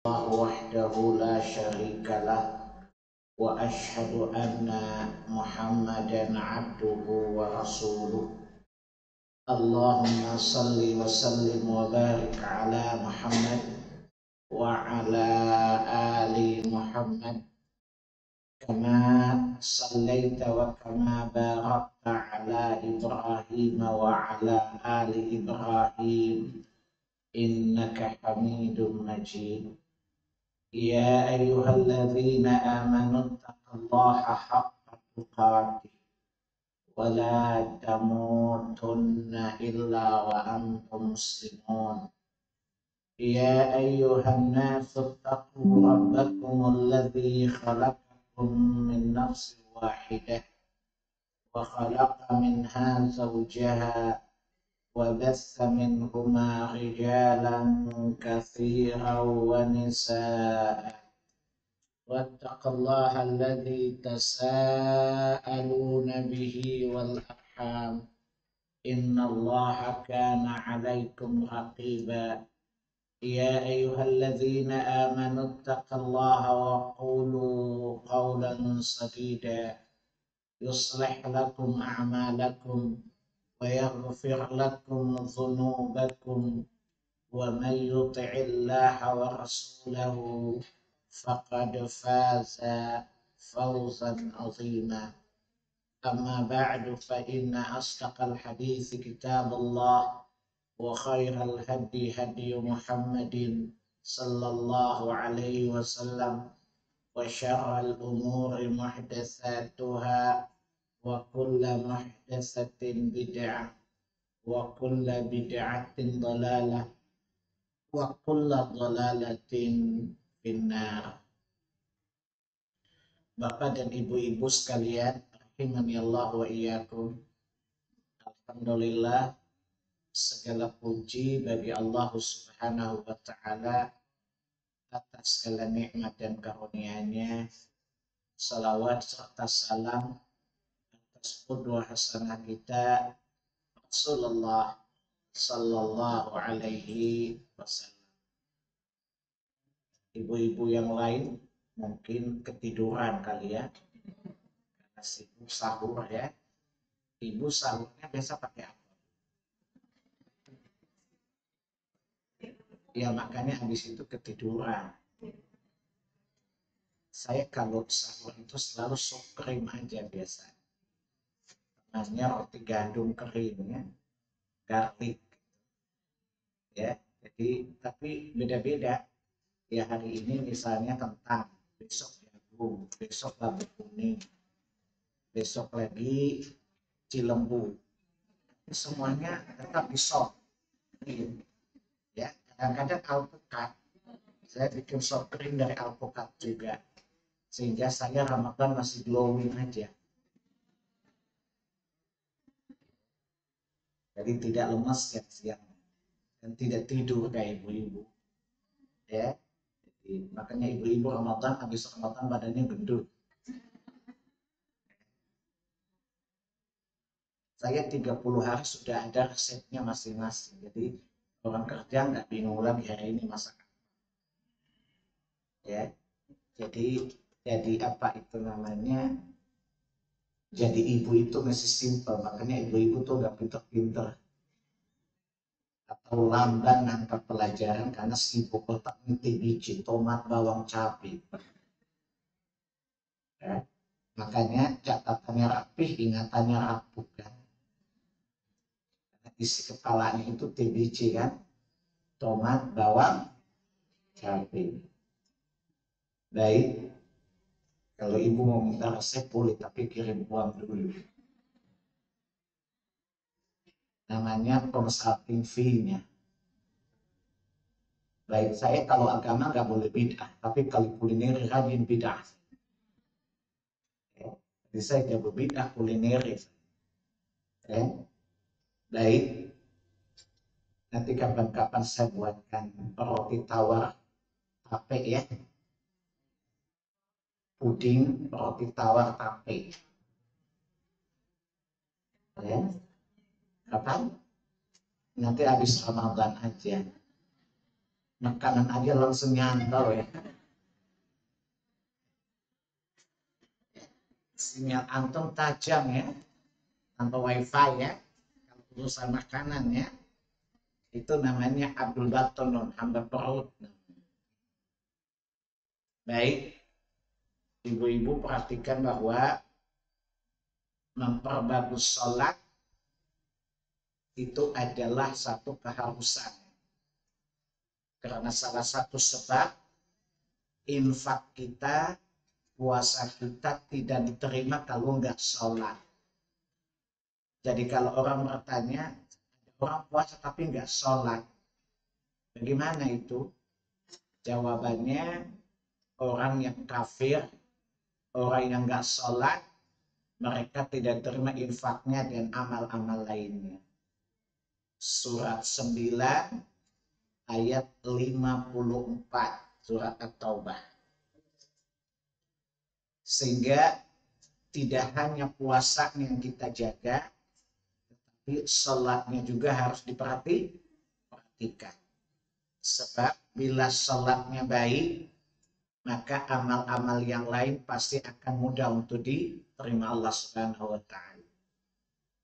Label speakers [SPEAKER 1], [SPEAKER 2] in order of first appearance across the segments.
[SPEAKER 1] الله وحده لا شريك له وأشهد أن محمدا عبده ورسوله اللهم صل وسلم وبارك على محمد وعلى آل محمد كما صليت وكما باركت على إبراهيم وعلى آل إبراهيم إنك حميد مجيد. يا أيها الذين آمنوا اتقوا الله حق تقاته ولا تموتن إلا وأنتم مسلمون. يا أيها الناس اتقوا ربكم الذي خلقكم من نفس واحدة وخلق منها زوجها وبث منهما رجالا كثيرا ونساء واتقوا الله الذي تساءلون به والأرحام إن الله كان عليكم رقيبا. يا أيها الذين آمنوا اتقوا الله وقولوا قولا سديدا يصلح لكم أعمالكم ويغفر لكم ذنوبكم ومن يطع الله ورسوله فقد فاز فوزا عظيما. أما بعد فإن أصدق الحديث كتاب الله وخير الهدي هدي محمد صلى الله عليه وسلم وشر الأمور محدثاتها وكل محدثة بدعة وكل بدعة ضلالة وكل ضلالة finnar. Bapak dan ibu-ibu sekalian, rahimani Allah wa iyyakum. Alhamdulillah, segala puji bagi Allah Subhanahu wa taala atas segala nikmat dan karunia-Nya. Salawat serta salam atas qudwah hasanah kita Rasulullah sallallahu alaihi wasallam. Ibu-ibu yang lain mungkin ketiduran kali ya, karena sibuk sahur ya. Ibu sahurnya biasa pakai apa? Ya makanya habis itu ketiduran. Saya kalau sahur itu selalu sop krim aja biasa. Namanya roti gandum kering ya, garlic ya. Jadi tapi beda-beda. Ya hari ini misalnya kentang, besok jagung, besok labu kuning, besok lagi cilembu. Semuanya tetap di sop. Ya, kadang-kadang alpukat. Saya bikin sop krim dari alpukat juga. Sehingga saya Ramadan masih glowing aja. Jadi tidak lemas siang-siang dan tidak tidur kayak ibu-ibu. Ya. Makanya ibu-ibu Ramadan habis Ramadan badannya gendut. Saya 30 hari sudah ada resepnya masing-masing. Jadi orang kerja nggak bingung lagi hari ini masak. Ya. Jadi apa itu namanya? Jadi ibu itu masih simple. Makanya ibu-ibu tuh nggak pinter-pinter atau lamban nangkap pelajaran karena sibuk otak ngetik biji, tomat, bawang, cabai. Ya. Makanya catatannya rapih, ingatannya rapuh kan. Isi kepalanya itu TBC kan, tomat, bawang, cabai. Baik, kalau ibu mau minta resep boleh, tapi kirim uang dulu. Namanya consulting fee-nya. Baik, saya kalau agama nggak boleh bid'ah, tapi kalau kuliner rajin bid'ah. Ya, jadi saya jago bid'ah kuliner. Ya. Baik, nanti kapan-kapan saya buatkan roti tawar tape ya, puding roti tawar tape ya. Kapan? Nanti habis Ramadan aja. makanan aja langsung nyantol ya. Sinyal antum tajam ya, tanpa wifi ya. Kalau urusan makanan ya, itu namanya Abdul Batonun, hamba perut. Baik, ibu-ibu perhatikan bahwa memperbagus sholat itu adalah satu keharusan. Karena salah satu sebab infak kita, puasa kita tidak diterima kalau nggak sholat. Jadi kalau orang bertanya, orang puasa tapi nggak sholat, bagaimana itu? Jawabannya, orang yang kafir, orang yang nggak sholat, mereka tidak terima infaknya dan amal-amal lainnya. Surat 9 ayat 54 surat At-Taubah. Sehingga tidak hanya puasanya yang kita jaga, tetapi sholatnya juga harus diperhatikan. Sebab bila sholatnya baik, maka amal-amal yang lain pasti akan mudah untuk diterima Allah Subhanahu wa Ta'ala.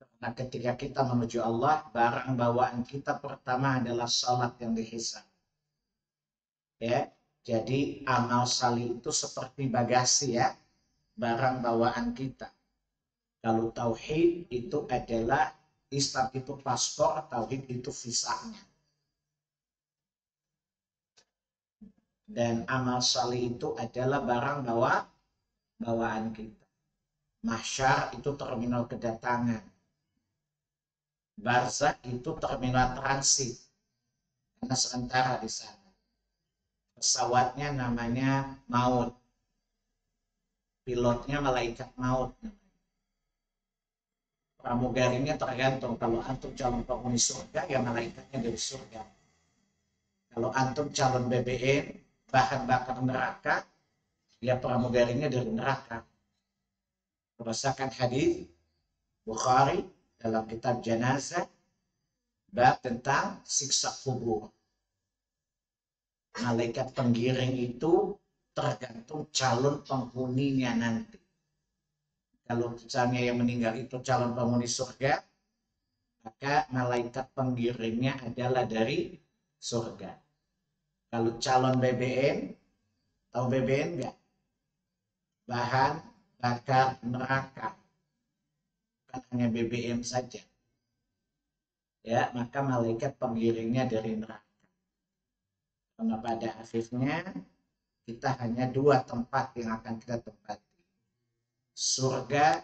[SPEAKER 1] Karena ketika kita menuju Allah, barang bawaan kita pertama adalah sholat yang dihisab. Ya, jadi amal salih itu seperti bagasi ya, barang bawaan kita. Kalau tauhid itu adalah Islam itu paspor, tauhid itu visanya. Dan amal salih itu adalah barang bawaan kita. Mahsyar itu terminal kedatangan. Barzakh itu terminal transit. Karena sementara di sana. Pesawatnya namanya maut. Pilotnya malaikat maut. Pramugarinya tergantung. Kalau antum calon penghuni surga, ya malaikatnya dari surga. Kalau antum calon BBM, bahan bakar neraka, ya pramugarinya dari neraka. Berdasarkan hadis Bukhari dalam kitab jenazah, bab tentang siksa kubur. Malaikat penggiring itu tergantung calon penghuninya nanti. Kalau misalnya yang meninggal itu calon penghuni surga, maka malaikat penggiringnya adalah dari surga. Kalau calon BBM, tahu BBM enggak? Bahan bakar neraka. Bukan hanya BBM saja. Ya, maka malaikat penggiringnya dari neraka. Karena pada akhirnya kita hanya dua tempat yang akan kita tempati. Surga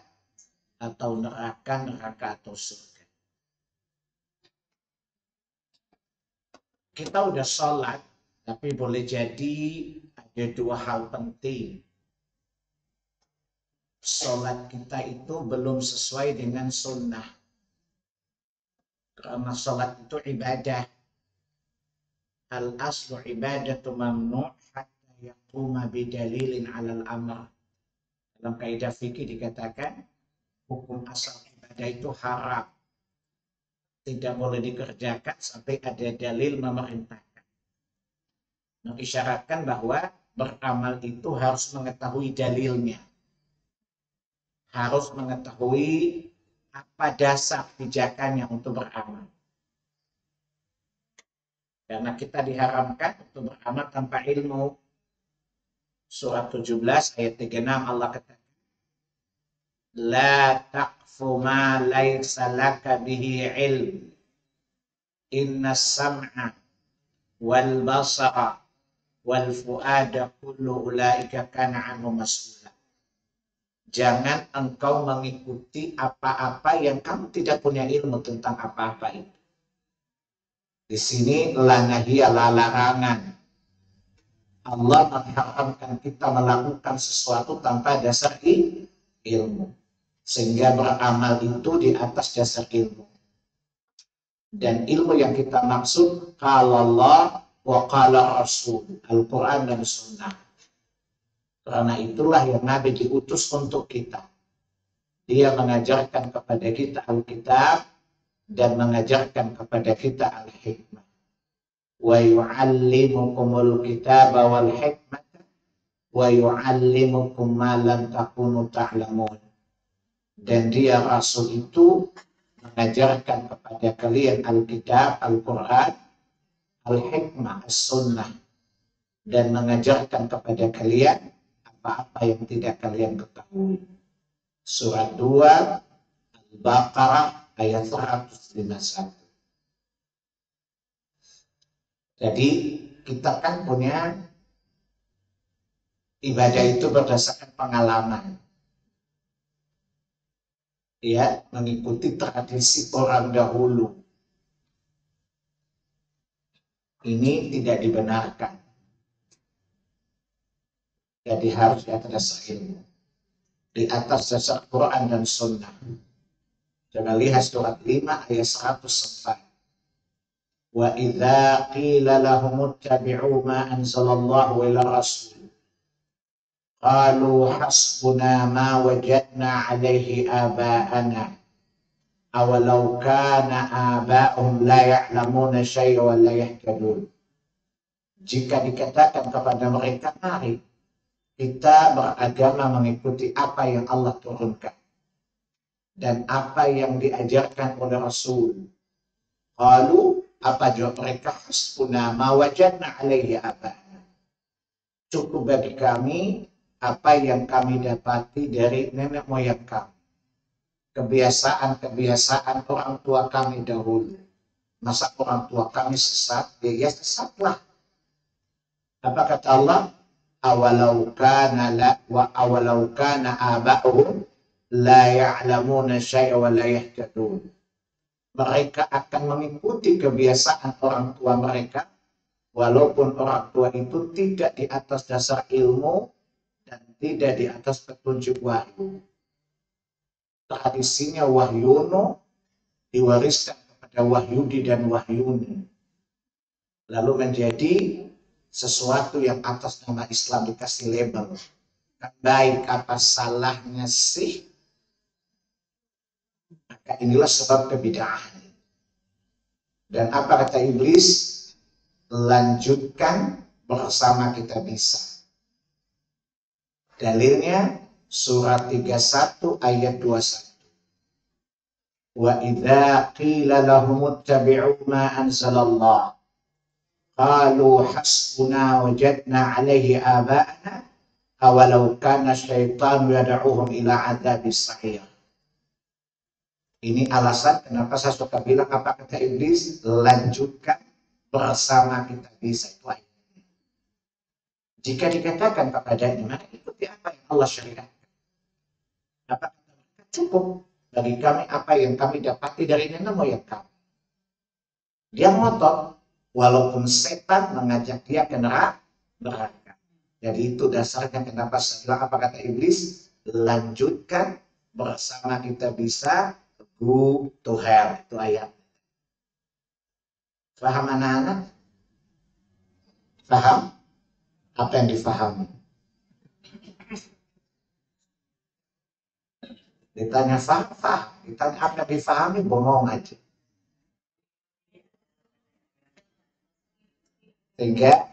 [SPEAKER 1] atau neraka, neraka atau surga. Kita udah sholat, tapi boleh jadi ada dua hal penting. Sholat kita itu belum sesuai dengan sunnah. Karena sholat itu ibadah. Al-aslu ibadatu mamnu' hatta yaquma bidalilin alal amr. Dalam kaidah fikih dikatakan, hukum asal ibadah itu haram. Tidak boleh dikerjakan sampai ada dalil memerintahkan. Mengisyaratkan bahwa beramal itu harus mengetahui dalilnya. Harus mengetahui apa dasar pijakannya untuk beramal. Karena kita diharamkan untuk beramal tanpa ilmu. Surat 17 ayat 36 Allah katakan, La taqfu ma laysa laka bihi ilm. Inna sam'a wal basara wal fuada kullu ulaika kana anhu mas'ula. Jangan engkau mengikuti apa-apa yang kamu tidak punya ilmu tentang apa-apa itu. Di sini lanahiyah larangan. Allah mengharamkan kita melakukan sesuatu tanpa dasar ilmu. Sehingga beramal itu di atas dasar ilmu. Dan ilmu yang kita maksud, qala Allah wa qala Rasul, Al-Quran dan Sunnah. Karena itulah yang Nabi diutus untuk kita. Dia mengajarkan kepada kita Alkitab dan mengajarkan kepada kita Al-Hikmah. wa yu'allimukumul kitaba wal hikmata wa yu'allimukum ma lam takunu ta'lamun. Dan dia Rasul itu mengajarkan kepada kalian Alkitab, Al-Quran, Al-Hikmah, As-Sunnah, dan mengajarkan kepada kalian apa-apa yang tidak kalian ketahui. Surat 2 Al-Baqarah ayat 151. Jadi kita kan punya ibadah itu berdasarkan pengalaman. Ya, mengikuti tradisi orang dahulu. Ini tidak dibenarkan. Jadi harus di atas dasar ilmu. Di atas dasar Quran dan Sunnah. Coba lihat surat 5 ayat 104. Wa idza qila lahum ittabi'u ma anzalallahu ila rasul qalu hasbuna ma wajadna 'alaihi aba'ana awalau kana aba'uhum la ya'lamuna syai'an wa la yahtadun. Jika dikatakan kepada mereka, mari kita beragama mengikuti apa yang Allah turunkan dan apa yang diajarkan oleh Rasul. Qalu, apa jawab mereka? Hasbuna ma wajadna 'alaihi aba'ana. Cukup bagi kami apa yang kami dapati dari nenek moyang kami. Kebiasaan-kebiasaan orang tua kami dahulu. Masa orang tua kami sesat? Ya sesatlah. Apa kata Allah? Awalau kana aba'uhum la ya'lamuna syai'an wa la yahtadun. Mereka akan mengikuti kebiasaan orang tua mereka, walaupun orang tua itu tidak di atas dasar ilmu dan tidak di atas petunjuk wahyu. Tradisinya Wahyuno diwariskan kepada Wahyudi dan Wahyuni. Lalu menjadi sesuatu yang atas nama Islam dikasih label. Baik apa salahnya sih? Maka inilah sebab kebid'ahan. Dan apa kata iblis? Lanjutkan bersama kita bisa. Dalilnya surat 31 ayat 21. Wa idza qila lahum ittabi'u ma anzalallah qalu hasbuna wajadna 'alaihi aba'ana awalau kana syaitanu yad'uhum ila 'adzabis sa'ir. Ini alasan kenapa saya suka bilang apa kata iblis, lanjutkan bersama kita bisa. Itu ayatnya. Jika dikatakan kepadanya, maka ikuti apa yang Allah syariatkan. Apa kata mereka? Cukup bagi kami apa yang kami dapati dari nenek moyang kami. Dia ngotot, walaupun setan mengajak dia ke neraka. Jadi itu dasarnya kenapa saya bilang apa kata iblis, lanjutkan bersama kita bisa. Go to hell, itu ayat. Faham anak-anak? Faham? Apa yang difahami? Ditanya faham. Ditanya apa yang difahami, bongong aja. Sehingga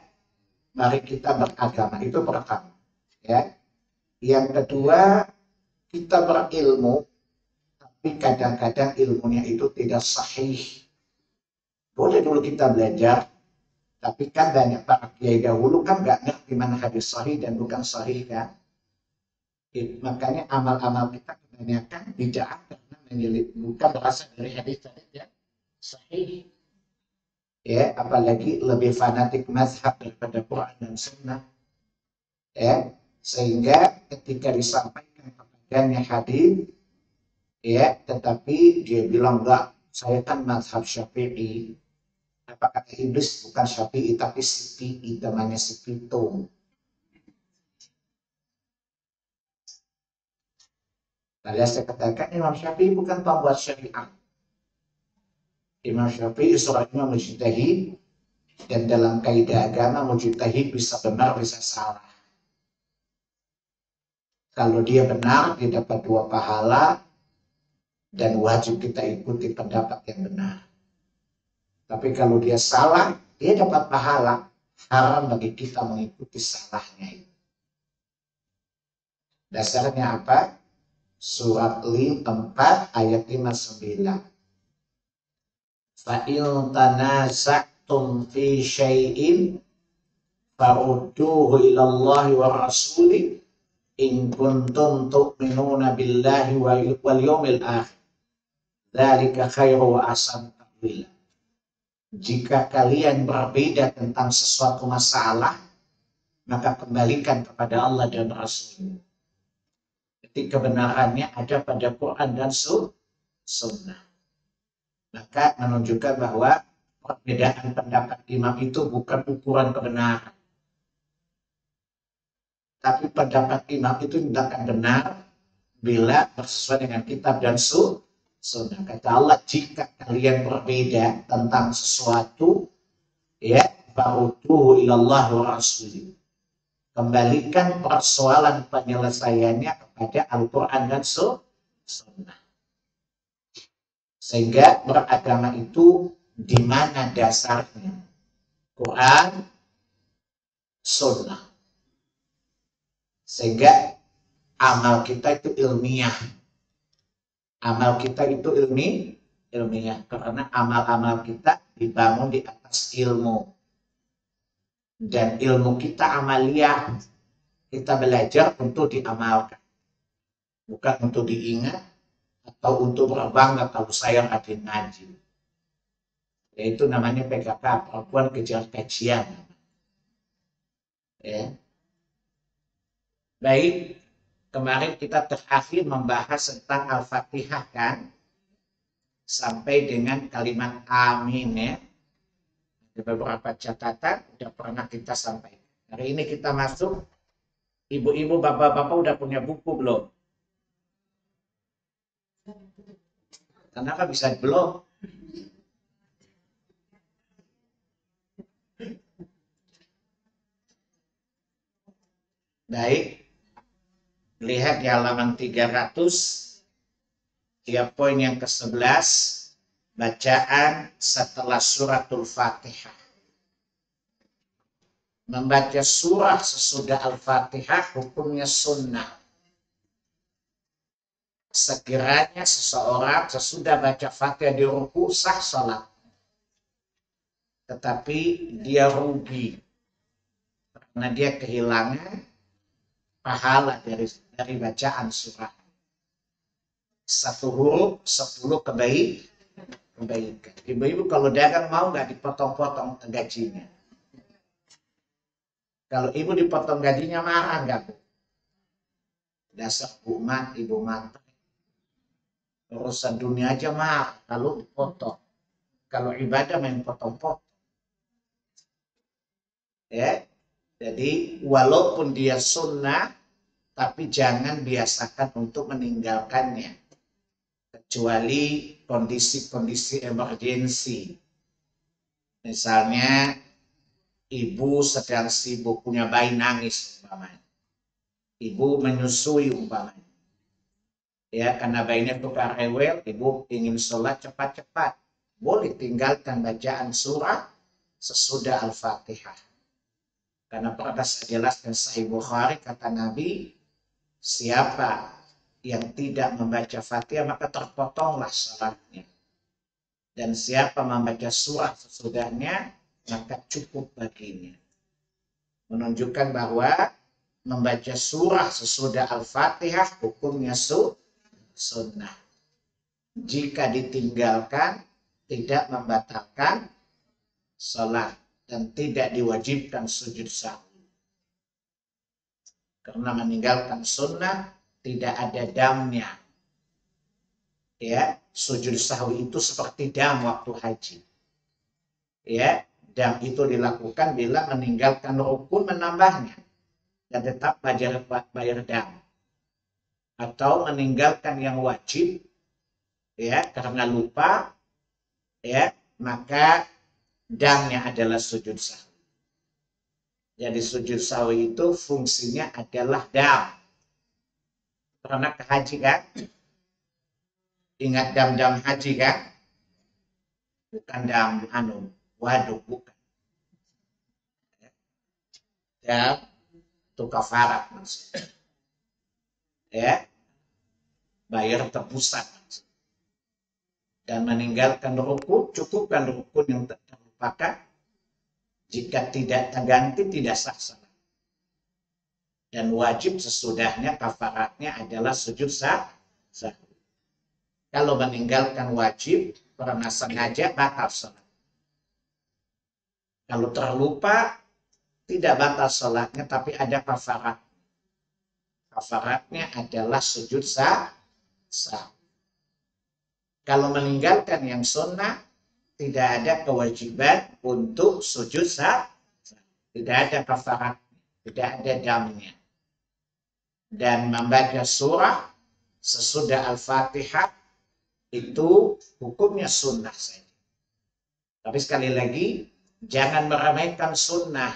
[SPEAKER 1] mari kita beragama, itu pertama. Ya. Yang kedua, kita berilmu, tapi kadang-kadang ilmunya itu tidak sahih. Boleh dulu kita belajar, tapi kan banyak para kiai dahulu kan nggak ngerti mana hadis sahih dan bukan sahih kan. Makanya amal-amal kita kebanyakan bid'ah karena bukan berasal dari hadis yang sahih. Ya, apalagi lebih fanatik mazhab daripada Quran dan Sunnah. Ya, sehingga ketika disampaikan kepadanya hadis, ya, tetapi dia bilang enggak, saya kan mazhab Syafi'i. Apa kata iblis? Bukan Syafi'i tapi Syafi'i, namanya Syafi'ito. Lalu saya katakan Imam Syafi'i bukan pembuat syariat. Imam Syafi'i seorang mujtahid, dan dalam kaidah agama mujtahid bisa benar bisa salah. Kalau dia benar dia dapat 2 pahala dan wajib kita ikuti pendapat yang benar. Tapi kalau dia salah dia dapat pahala. Haram bagi kita mengikuti salahnya itu. Dasarnya apa? Surat 4 ayat 59. Fa'il tanaza'tum fi syai'in farudduhu ilallahi wa rasuli in kuntum tu'minuna billahi wal yawmil akhir. Dzalika khairu wa ahsanu ta'wila. Jika kalian berbeda tentang sesuatu masalah, maka kembalikan kepada Allah dan Rasul. Jadi kebenarannya ada pada Quran dan Sunnah. Maka menunjukkan bahwa perbedaan pendapat imam itu bukan ukuran kebenaran. Tapi pendapat imam itu tidak akan benar bila bersesuaian dengan kitab dan Sunnah. Kata Allah, jika kalian berbeda tentang sesuatu, ya, farudduhu ilallah wa rasuli. Kembalikan persoalan penyelesaiannya kepada Al-Quran dan Sunnah. Sehingga beragama itu di mana dasarnya? Quran, Sunnah. Sehingga amal kita itu ilmiah. Amal kita itu ilmiah karena amal-amal kita dibangun di atas ilmu. Dan ilmu kita amaliyah. Kita belajar untuk diamalkan. Bukan untuk diingat atau untuk berbangga kalau saya rajin ngaji. Yaitu namanya PKK, perempuan kejar kajian. Ya. Baik, kemarin kita terakhir membahas tentang Al-Fatihah kan, sampai dengan kalimat amin ya. Ada beberapa catatan sudah pernah kita sampaikan. Hari ini kita masuk, ibu-ibu, bapak-bapak udah punya buku belum? Kenapa bisa belum? Baik, lihat di halaman 300, ya poin yang ke-11, bacaan setelah suratul Fatihah. Membaca surah sesudah Al-Fatihah hukumnya sunnah. Sekiranya seseorang sesudah baca Fatihah di ruku sah salat. Tetapi dia rugi karena dia kehilangan pahala dari bacaan surah. 1 huruf 10 kebaikan. Ibu-ibu kalau dagang mau nggak dipotong-potong gajinya? Kalau ibu dipotong gajinya marah nggak bu? Dasar umat ibu mata. Urusan dunia aja marah kalau dipotong. Kalau ibadah main potong-potong. Ya, jadi walaupun dia sunnah, tapi jangan biasakan untuk meninggalkannya. Kecuali kondisi-kondisi emergensi. Misalnya ibu sedang sibuk punya bayi nangis umpamanya. Ibu menyusui umpamanya. Ya, karena bayinya suka rewel, ibu ingin sholat cepat-cepat. Boleh tinggalkan bacaan surah sesudah Al-Fatihah. Karena pernah saya jelaskan Sahih Bukhari, kata Nabi, siapa yang tidak membaca Fatihah maka terpotonglah salatnya. Dan siapa membaca surah sesudahnya maka cukup baginya. Menunjukkan bahwa membaca surah sesudah Al-Fatihah hukumnya sunnah. Jika ditinggalkan tidak membatalkan salat dan tidak diwajibkan sujud sahwi. Karena meninggalkan sunnah tidak ada damnya. Ya, sujud sahwi itu seperti dam waktu haji. Ya, dam itu dilakukan bila meninggalkan rukun menambahnya dan tetap bayar dam. Atau meninggalkan yang wajib ya karena lupa ya, maka damnya adalah sujud sahwi. Jadi sujud sahwi itu fungsinya adalah dam. Pernah ke haji kan? Ingat dam-dam haji kan? Bukan dam waduk, bukan. dam itu kafarat maksudnya. Ya, bayar tebusan maksudnya. Dan meninggalkan rukun, cukupkan rukun yang terlupakan. Jika tidak terganti, tidak sah salat. Dan wajib sesudahnya kafaratnya adalah sujud sahwi. Kalau meninggalkan wajib karena sengaja, batal salat. Kalau terlupa, tidak batal salatnya, tapi ada kafarat. Kafaratnya adalah sujud sahwi. Kalau meninggalkan yang sunnah, tidak ada kewajiban untuk sujud sahwi. Tidak ada kafarat, tidak ada damnya. Dan membaca surah sesudah Al-Fatihah itu hukumnya sunnah saja. Tapi sekali lagi, jangan meremehkan sunnah.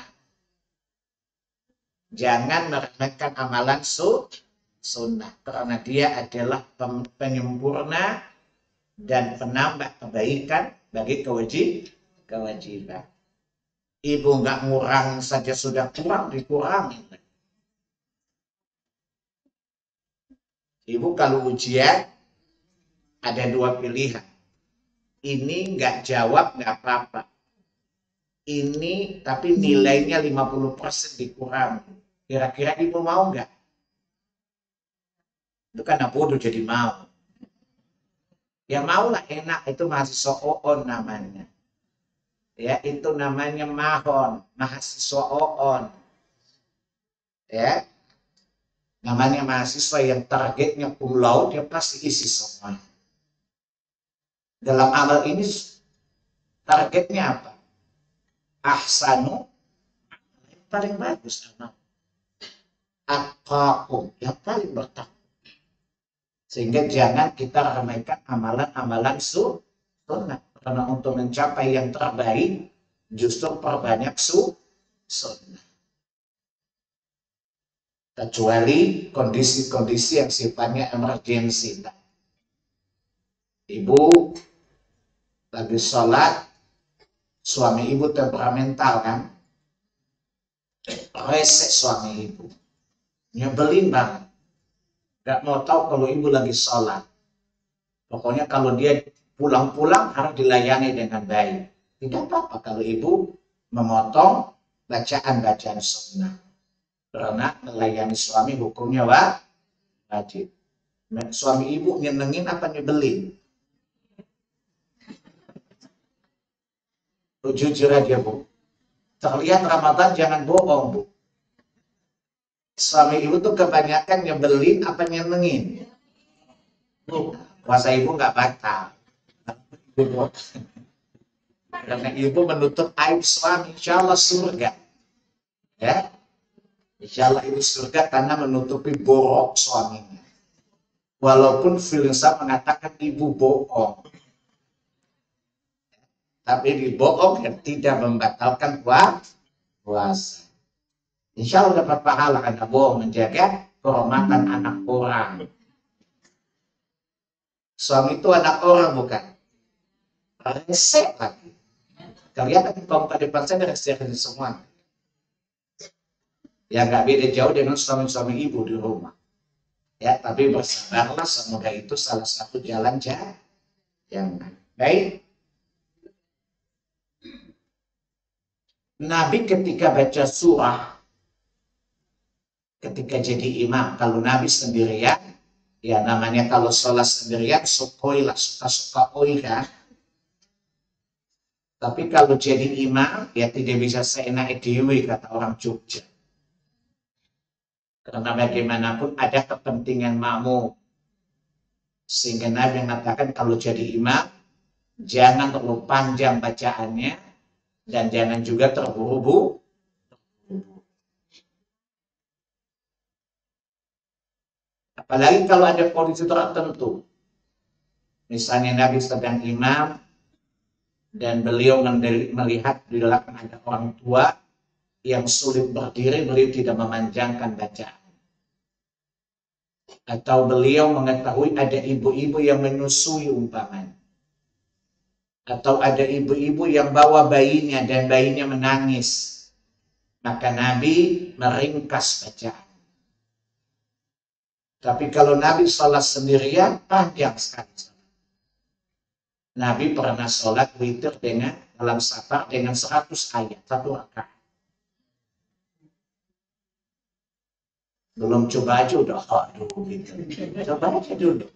[SPEAKER 1] Jangan meremehkan amalan sunnah. Karena dia adalah penyempurna dan penambah kebaikan bagi kewajiban. Ibu nggak ngurang saja sudah kurang, dikurangi. Ibu kalau ujian ada dua pilihan. Ini nggak jawab nggak apa-apa. Ini tapi nilainya 50% dikurangi. Kira-kira ibu mau nggak? Itu kan bodoh jadi mau. Ya maulah, enak, itu mahasiswa OON namanya. Ya, itu namanya mahon, mahasiswa OON. Ya. Namanya mahasiswa yang targetnya cum laude, dia pasti isi semua. Dalam amal ini targetnya apa? Ahsanu, yang paling bagus amal. Atqakum, yang paling bertakwa. Sehingga jangan kita remehkan amalan-amalan sunnah. Karena untuk mencapai yang terbaik, justru perbanyak sunnah. Kecuali kondisi-kondisi yang sifatnya emergensi. Ibu lagi sholat, suami ibu temperamental kan, rese suami ibu, nyebelin banget, gak mau tahu kalau ibu lagi sholat. Pokoknya kalau dia pulang-pulang harus dilayani dengan baik. Tidak apa-apa kalau ibu memotong bacaan-bacaan sunnah. Karena melayani suami hukumnya wajib. Suami ibu nyenengin apa nyebelin? Jujur aja bu. Terlihat Ramadan jangan bohong bu. Suami ibu tuh kebanyakan nyebelin apa nyenengin? Bu, puasa ibu nggak batal. Karena ibu menutup aib suami, insya Allah surga. Ya. Insya Allah ibu surga karena menutupi borok suaminya. Walaupun filsafat mengatakan ibu bohong. Tapi dibohong yang tidak membatalkan puasa. Insya Allah dapat pahala karena bohong menjaga kehormatan anak orang. Suami itu anak orang bukan? Resek lagi. Kalian kan kalau tadi depan saya resek semua. Ya nggak beda jauh dengan suami-suami ibu di rumah. Ya, tapi bersabarlah, semoga itu salah satu jalan yang baik. Nabi ketika baca surah, ketika jadi imam, kalau Nabi sendirian, ya namanya kalau sholat sendirian, sukoilah, suka-suka oilah. Tapi kalau jadi imam, ya tidak bisa seenak dewi, kata orang Jogja. Karena bagaimanapun ada kepentingan makmum. Sehingga Nabi mengatakan kalau jadi imam, jangan terlalu panjang bacaannya, dan jangan juga terburu-buru. Apalagi kalau ada kondisi tertentu. Misalnya Nabi sedang imam, dan beliau melihat di belakang ada orang tua yang sulit berdiri, beliau tidak memanjangkan bacaan. Atau beliau mengetahui ada ibu-ibu yang menyusui umpamanya. Atau ada ibu-ibu yang bawa bayinya dan bayinya menangis. Maka Nabi meringkas bacaan. Tapi kalau Nabi sholat sendirian, panjang sekali. Nabi pernah sholat witir dengan dalam safar dengan 100 ayat, satu rakaat. Belum coba aja udah, aduh gitu. Coba aja dulu.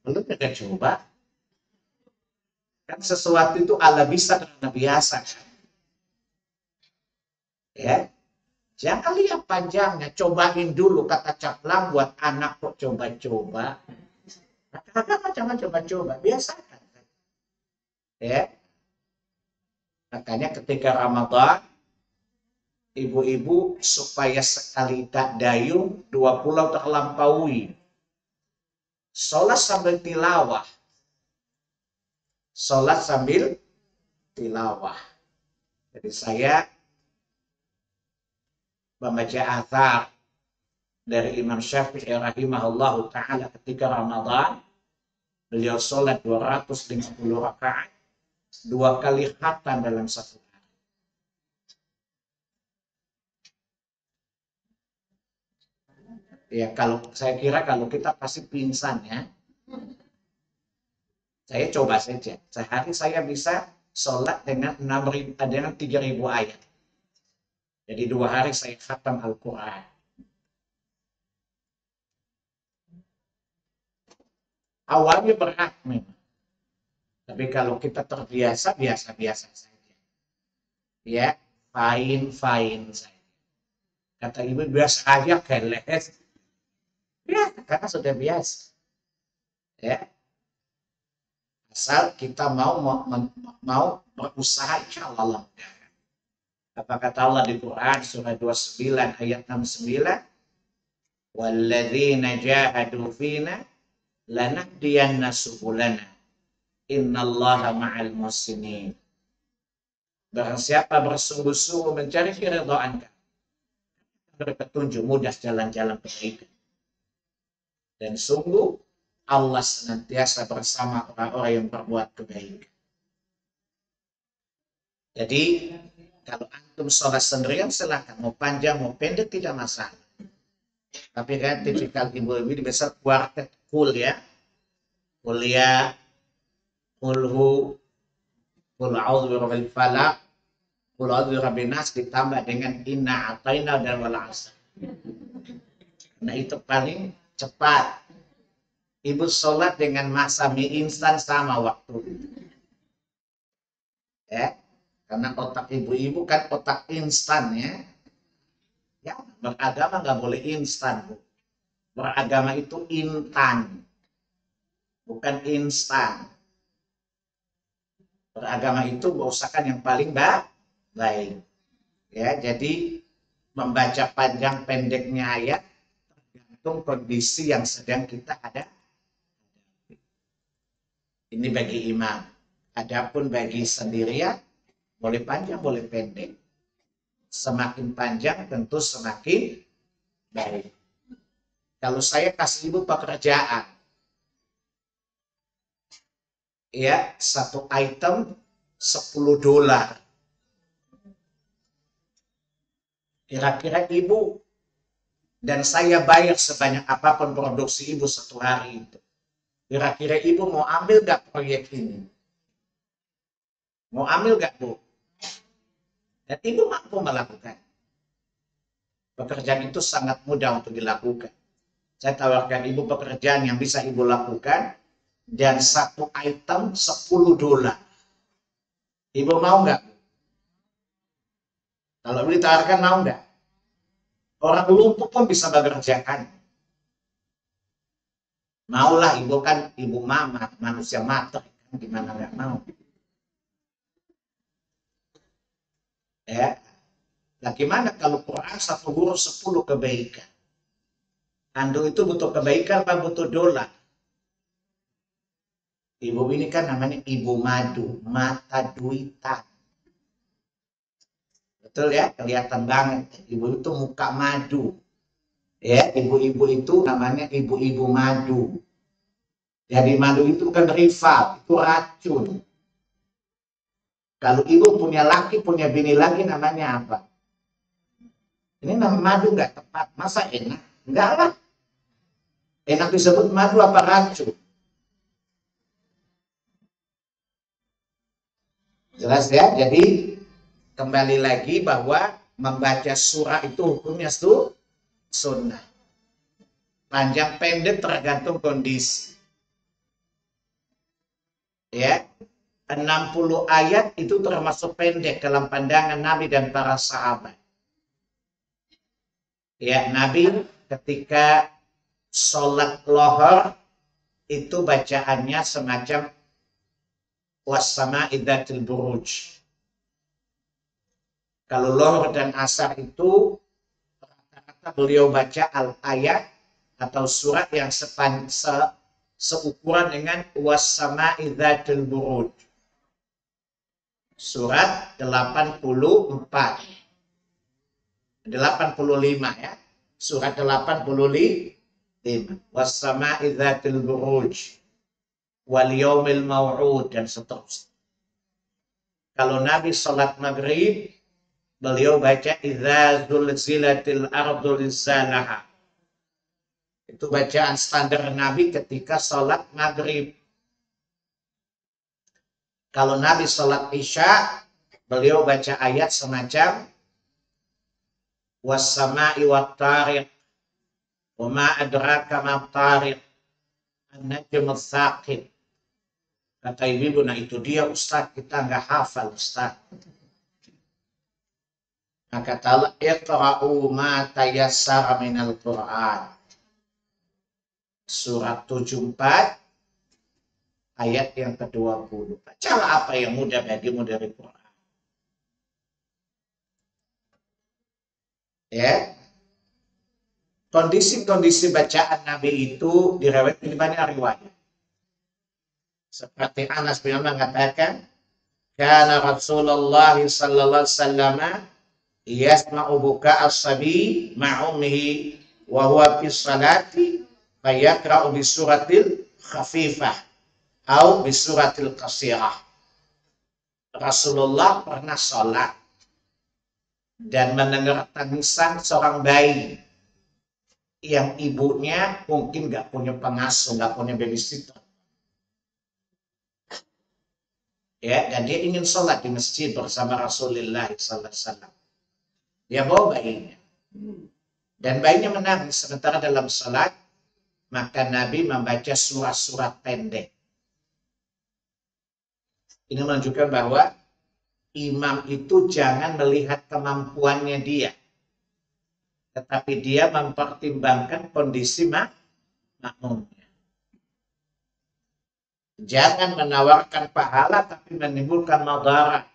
[SPEAKER 1] Belum ada coba. Kan sesuatu itu ala bisa karena biasa. Ya, jangan lihat panjangnya, cobain dulu kata Caplang buat anak kok coba-coba. Jangan coba-coba, biasakan. Ya, makanya ketika Ramadan, ibu-ibu supaya sekali tak dayung, 2 pulau terlampaui. Sholat sambil tilawah. Sholat sambil tilawah. Jadi saya membaca athar dari Imam Syafi'i rahimahullahu ta'ala ketika Ramadan, beliau sholat 250 rakaat, 2 kali khatam dalam satu hari. Ya, kalau saya kira kalau kita pasti pingsan ya. Saya coba saja. Sehari saya bisa sholat dengan 3.000 ayat. Jadi 2 hari saya khatam Al-Quran. Awalnya berat memang. Tapi kalau kita terbiasa, biasa-biasa saja. Ya, fine saja. Kata ibu, biasa aja keles. Ya, karena sudah biasa. Ya, asal kita mau berusaha, insya Allah. Apa kata Allah di Quran surah 29 ayat 69? Walladzina jahadu fina lanahdiyanna subulana innallaha ma'al muhsinin. Barang siapa bersungguh-sungguh mencari keridhaan kami, beri petunjuk mudah jalan-jalan kebaikan. Dan sungguh Allah senantiasa bersama orang-orang yang berbuat kebaikan. Jadi kalau antum sholat sendirian silakan, mau panjang mau pendek tidak masalah. Tapi kan tipikal ibu-ibu bisa kuartet full ya, kuliah, kulhu, kul a'udzu birabbil falaq, kul a'udzu birabbin nas ditambah dengan inna ataina dan wal 'asr. Nah itu paling cepat. Ibu sholat dengan masa mie instan sama waktu. Ya, karena otak ibu-ibu kan otak instan ya. Ya, beragama nggak boleh instan, Bu. Beragama itu intan, bukan instan. Beragama itu berusahakan yang paling baik. Ya, jadi membaca panjang pendeknya ayat tergantung kondisi yang sedang kita ada. Ini bagi imam. Adapun bagi sendirian, boleh panjang, boleh pendek. Semakin panjang tentu semakin baik. Kalau saya kasih ibu pekerjaan, ya, satu item $10. Kira-kira ibu dan saya bayar sebanyak apapun produksi ibu satu hari itu. Kira-kira ibu mau ambil gak proyek ini? Mau ambil gak, Bu? Dan ibu mampu melakukan. Pekerjaan itu sangat mudah untuk dilakukan. Saya tawarkan ibu pekerjaan yang bisa ibu lakukan dan satu item $10. Ibu mau nggak? Kalau ibu ditawarkan mau nggak? Orang lumpuh pun bisa mengerjakan. Maulah ibu kan ibu mama, manusia mater, gimana nggak mau? Ya, nah gimana kalau Quran satu huruf 10 kebaikan? Ando itu butuh kebaikan apa butuh dolar? Ibu ini kan namanya ibu madu, mata duitan. Betul ya, kelihatan banget. Ibu itu muka madu. Ya, ibu-ibu itu namanya ibu-ibu madu. Jadi madu itu kan rival, itu racun. Kalau ibu punya laki, punya bini lagi namanya apa? Ini nama madu nggak tepat. Masa enak? Enggak lah. Enak disebut madu apa racun? Jelas ya? Jadi kembali lagi bahwa membaca surah itu hukumnya sunnah. Panjang pendek tergantung kondisi. Ya, 60 ayat itu termasuk pendek dalam pandangan Nabi dan para sahabat. Ya, Nabi ketika sholat lohor itu bacaannya semacam wassama'i dzatil buruj. Kalau lohor dan asar itu rata-rata beliau baca al-ayat atau surat yang seukuran dengan wassama'i dzatil buruj. Surat 85 ya. Surat 85. Wassama'i dzatil buruj wal yaumil maw'ud dan seterusnya. Kalau Nabi salat maghrib, beliau baca idza zulzilatil ardu zilzalaha. Itu bacaan standar Nabi ketika salat maghrib. Kalau Nabi salat isya, beliau baca ayat semacam was-sama'i wat-tariq wa ma adraka ma-tariq an-najmu ats-tsaqib. Kata ibu, nah itu dia Ustaz, kita nggak hafal Ustaz. Maka kata Allah, iqra'u ma tayassara minal Qur'an. Surat 74 ayat yang ke-20. Bacalah apa yang mudah bagimu dari Quran. Ya. Kondisi-kondisi bacaan Nabi itu diriwayatkan di banyak riwayat. Seperti Anas bin Malik mengatakan, kana Rasulullah sallallahu alaihi wasallam yasma'u buka as-sabi ma'ummihi wa huwa fi salati fayaqra'u bi suratil khafifah atau bi suratil qasirah. Rasulullah pernah sholat dan mendengar tangisan seorang bayi yang ibunya mungkin nggak punya pengasuh, nggak punya babysitter. Ya, dan dia ingin sholat di masjid bersama Rasulullah SAW. Dia bawa bayinya. Dan bayinya menangis sementara dalam sholat, maka Nabi membaca surat-surat pendek. Ini menunjukkan bahwa imam itu jangan melihat kemampuannya dia, tetapi dia mempertimbangkan kondisi makmumnya. Jangan menawarkan pahala tapi menimbulkan madarat.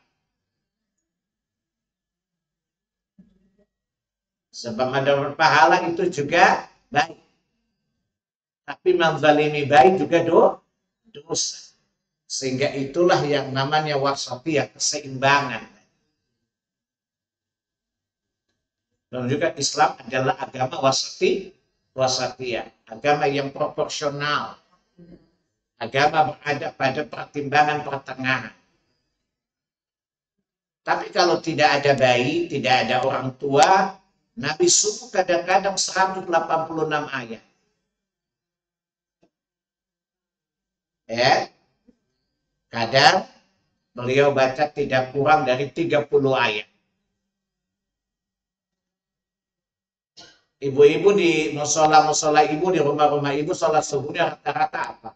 [SPEAKER 1] Sebab mendapat pahala itu juga baik. Tapi menzalimi baik juga dosa. Sehingga itulah yang namanya wasatiyah, keseimbangan. Dan juga Islam adalah agama wasatiyah, agama yang proporsional. Agama berada pada pertimbangan pertengahan. Tapi kalau tidak ada bayi, tidak ada orang tua, Nabi subuh kadang-kadang 186 ayat. Ya. Kadang beliau baca tidak kurang dari 30 ayat. Ibu-ibu di musola ibu, di rumah-rumah ibu, sholat subuhnya rata-rata apa?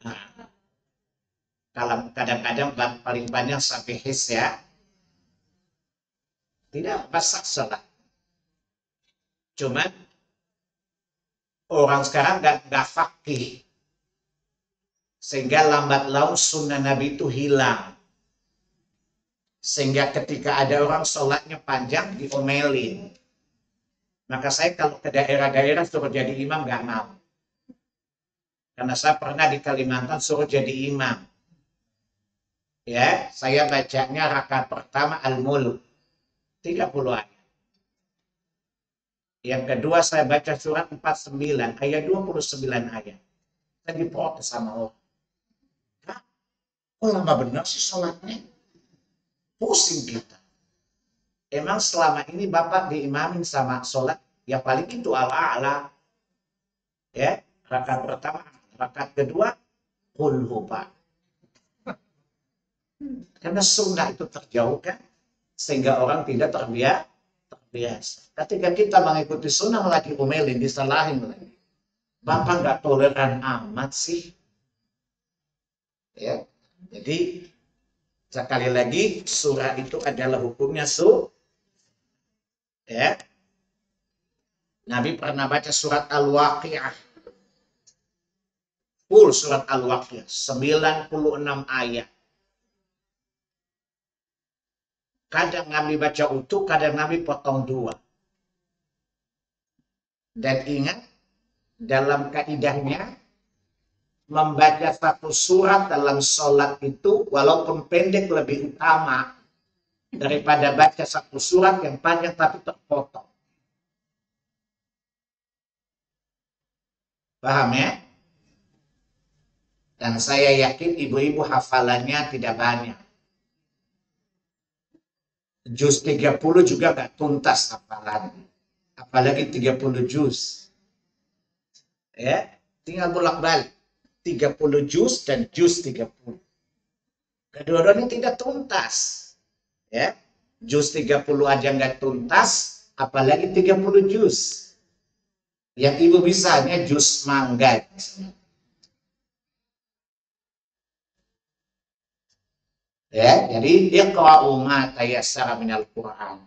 [SPEAKER 1] Nah, kalau kadang-kadang paling banyak sampai his ya. Tidak masak sholat. Cuman orang sekarang nggak fakih. Sehingga lambat laun sunnah Nabi itu hilang. Sehingga ketika ada orang sholatnya panjang diomelin. Maka saya kalau ke daerah-daerah suruh jadi imam nggak mau. Karena saya pernah di Kalimantan suruh jadi imam. Ya, saya bacanya rakaat pertama Al-Mulk 30 ayat. Yang kedua saya baca surat 49 ayat 29 ayat. Saya diprotes sama orang. Kok lama benar sih sholatnya? Pusing kita. Emang selama ini Bapak diimamin sama sholat, ya paling itu ala-ala. Ya, rakaat pertama, rakaat kedua, kulhu Pak. Karena sunnah itu terjauhkan, sehingga orang tidak terbiasa. Ketika kita mengikuti sunnah lagi umelin, disalahin lagi. Bapak nggak toleran amat sih. Ya, jadi sekali lagi surah itu adalah hukumnya ya. Nabi pernah baca surat Al-Waqi'ah. Full surat Al-Waqi'ah, 96 ayat. Kadang Nabi baca utuh, kadang Nabi potong 2. Dan ingat, dalam kaidahnya, membaca satu surat dalam sholat itu, walaupun pendek lebih utama daripada baca satu surat yang panjang tapi terpotong. Paham ya? Dan saya yakin ibu-ibu hafalannya tidak banyak. Juz 30 juga gak tuntas hafalannya. Apalagi 30 juz. Ya, tinggal bolak-balik. 30 juz dan juz 30. Kedua-duanya tidak tuntas. Ya, juz 30 aja nggak tuntas, apalagi 30 juz. Yang ibu bisa hanya juz mangga. Ya, jadi iqra'u ma tayassara minal Qur'an.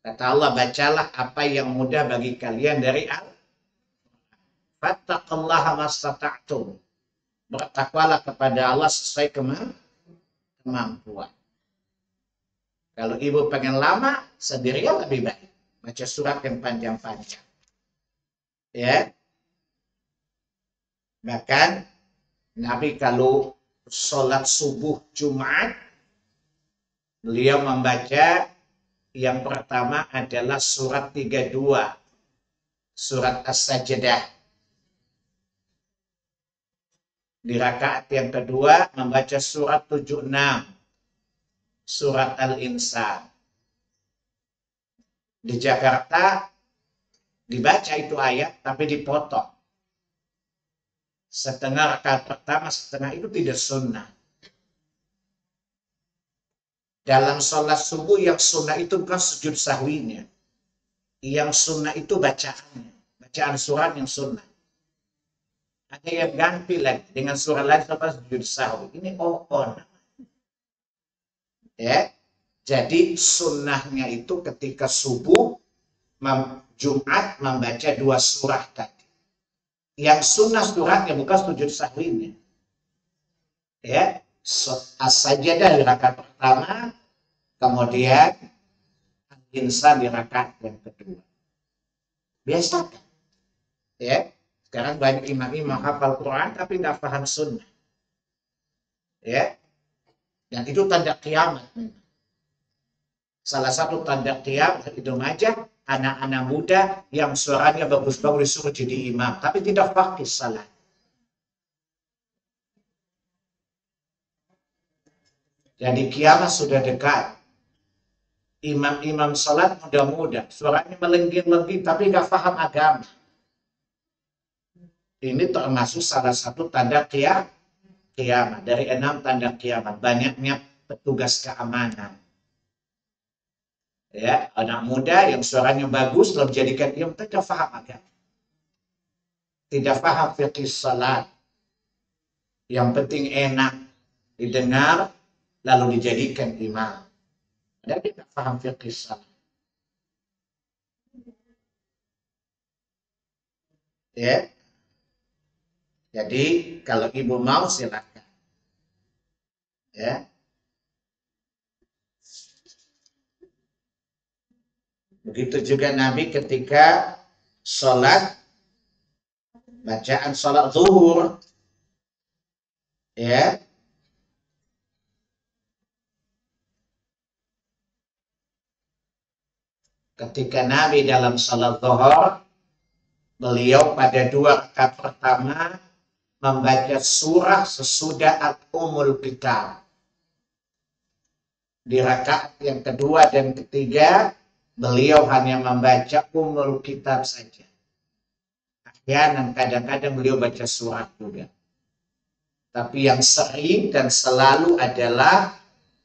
[SPEAKER 1] Kata Allah, bacalah apa yang mudah bagi kalian dari Al-Qur'an. Fattaqullaha mastata'tum. Bertakwalah kepada Allah sesuai kemampuan. Kalau ibu pengen lama, sendirian lebih baik. Baca surat yang panjang-panjang. Ya. Bahkan Nabi kalau sholat subuh Jumat, beliau membaca yang pertama adalah surat 32. Surat As-Sajdah. Di rakaat yang kedua membaca surat 76. Surat Al-Insan. Di Jakarta dibaca itu ayat tapi dipotong. Setengah rakaat pertama, setengah itu tidak sunnah. Dalam sholat subuh yang sunnah itu bukan sujud sahwinya. Yang sunnah itu bacaannya. Bacaan surat yang sunnah. Ada yang ganti lagi dengan surat lain sampai sujud sahwi. Ini on. Ya, jadi sunnahnya itu ketika subuh Jumat membaca 2 surah tadi. Yang sunnah suratnya bukan sujud sahwinya. Ya, As-Sajdah di rakaat pertama, kemudian Al-Insan di rakaat yang kedua. Biasa kan? Ya, sekarang banyak imam-imam hafal Quran tapi nggak paham sunnah. Ya, dan itu tanda kiamat. Salah satu tanda kiamat itu aja anak-anak muda yang suaranya bagus-bagus disuruh jadi imam, tapi tidak faqih salat. Jadi kiamat sudah dekat. Imam-imam salat muda-muda, suaranya melengging-lengging tapi nggak paham agama. Ini termasuk salah satu tanda kiamat. Dari 6 tanda kiamat. Banyaknya petugas keamanan. Ya, anak muda yang suaranya bagus lalu jadikan imam tidak paham agama. Tidak paham fikih salat. Yang penting enak didengar lalu dijadikan imam. Dan tidak paham fikih salat. Ya. Jadi kalau ibu mau silakan. Ya. Begitu juga Nabi ketika sholat, bacaan sholat zuhur, ya, ketika Nabi dalam sholat zuhur, beliau pada 2 rakaat pertama membaca surah sesudah Al-Ummul Kitab. Di rakaat yang kedua dan ketiga, beliau hanya membaca Ummul Kitab saja. Ahyanan kadang-kadang beliau baca surat juga. Tapi yang sering dan selalu adalah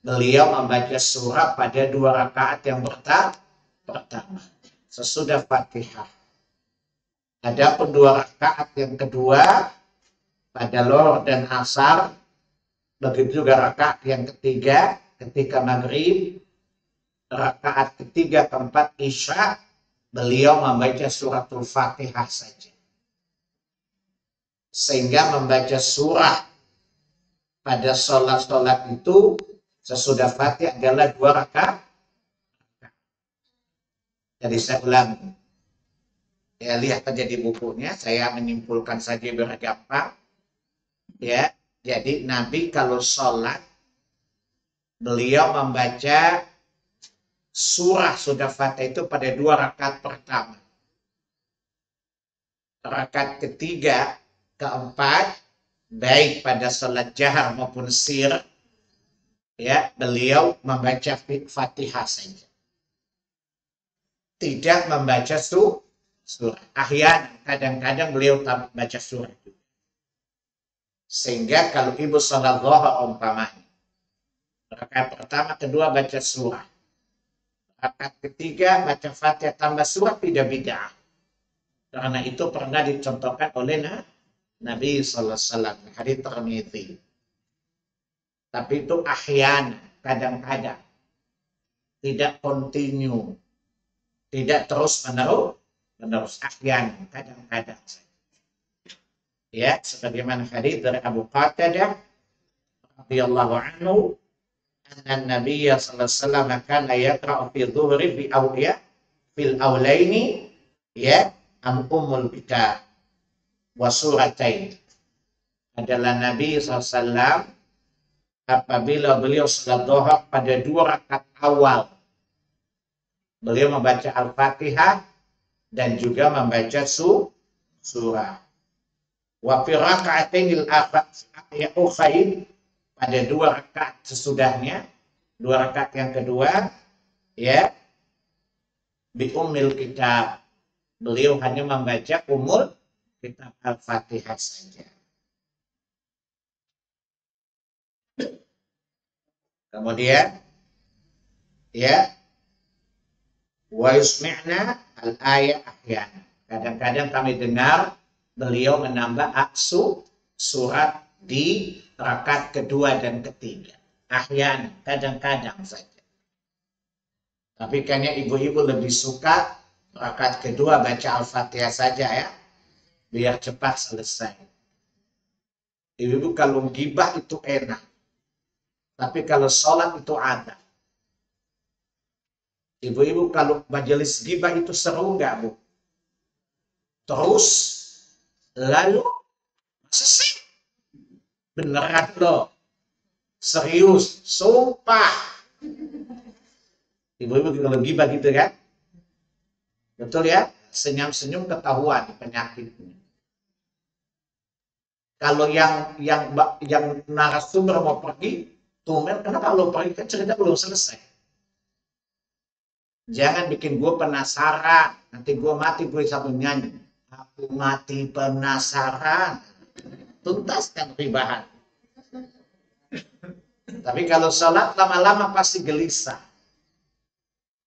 [SPEAKER 1] beliau membaca surat pada 2 rakaat yang pertama. Sesudah Fatihah. Adapun 2 rakaat yang kedua, pada Lohor dan Asar, begitu juga rakaat yang ketiga, ketika Maghrib, rakaat ketiga, keempat, Isya, beliau membaca suratul Fatihah saja. Sehingga membaca surah pada sholat-sholat itu sesudah Fatihah adalah 2 rakaat. Jadi saya ulangi. Ya, lihat aja di bukunya, saya menyimpulkan saja biar gampang. Ya, jadi Nabi kalau sholat, beliau membaca surah sudah Fatihah itu pada 2 rakaat pertama. Rakaat ketiga, keempat, baik pada sholat jahar maupun sir, ya, beliau membaca Fatihah saja. Tidak membaca surah. Ahyan, kadang-kadang beliau baca surah. Sehingga kalau ibu sholat zuhur umpamanya, rakaat pertama, kedua baca surah. Rakaat ketiga baca Fatihah tambah surah, tidak bid'ah. Karena itu pernah dicontohkan oleh Nabi sallallahu alaihi wasallam, hadits Tirmidzi. Tapi itu ahyan, kadang-kadang. Tidak kontinu. Tidak terus menerus. Ahyan, kadang-kadang. Ya, sebagaimana hadits dari Abu Qatadah radhiyallahu anhu, anna Nabiy sallallahu alaihi wasallam kana yaqra'u fi dhuhri bi awliya fil awlaini ya Ummul Kitab wa suratain. Adalah Nabi SAW apabila beliau salat duha pada 2 rakaat awal, beliau membaca Al-Fatihah dan juga membaca surah. Wa fi raka'atinil ukhrain, pada 2 rakaat sesudahnya, 2 rakaat yang kedua, ya, bi Ummul Kitab, beliau hanya membaca Ummul Kitab Al-Fatihah saja. Kemudian, ya, wa yusmi'na al-ayat ahyan. Kadang-kadang kami dengar beliau menambah surat di rakaat kedua dan ketiga. Ahyan, kadang-kadang saja. Tapi kayaknya ibu-ibu lebih suka rakaat kedua baca Al-Fatihah saja ya, biar cepat selesai. Ibu-ibu kalau gibah itu enak, tapi kalau sholat itu ada. Ibu-ibu kalau majelis gibah itu seru nggak, Bu? Terus, lalu, masa sih? Beneran loh, serius, sumpah. Ibu-ibu kalau gibah gitu kan? Betul ya? Senyum-senyum ketahuan penyakitnya. Kalau yang narasumber mau pergi, tumben, kenapa lo pergi? Kan cerita belum selesai. Jangan bikin gue penasaran. Nanti gue mati, gue satu nyanyi. Aku mati penasaran. Tuntaskan ribahan. Tapi kalau sholat lama-lama pasti gelisah.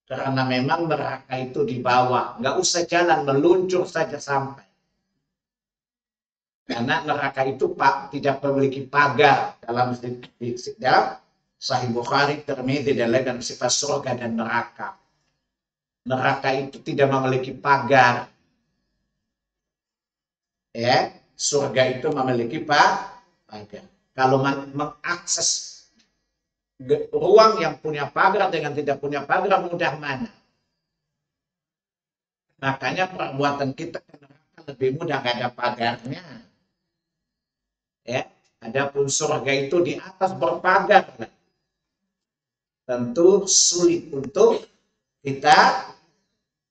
[SPEAKER 1] Karena memang neraka itu di bawah. Nggak usah jalan, meluncur saja sampai. Karena neraka itu tidak memiliki pagar dalam Sahih Bukhari, Tirmidzi dan lain, dan sifat surga dan neraka. Neraka itu tidak memiliki pagar. Ya, surga itu memiliki pagar. Kalau mengakses ruang yang punya pagar dengan tidak punya pagar, mudah mana? Makanya perbuatan kita ke neraka lebih mudah, nggak ada pagarnya. Ya, adapun surga itu di atas berpagar. Tentu sulit untuk kita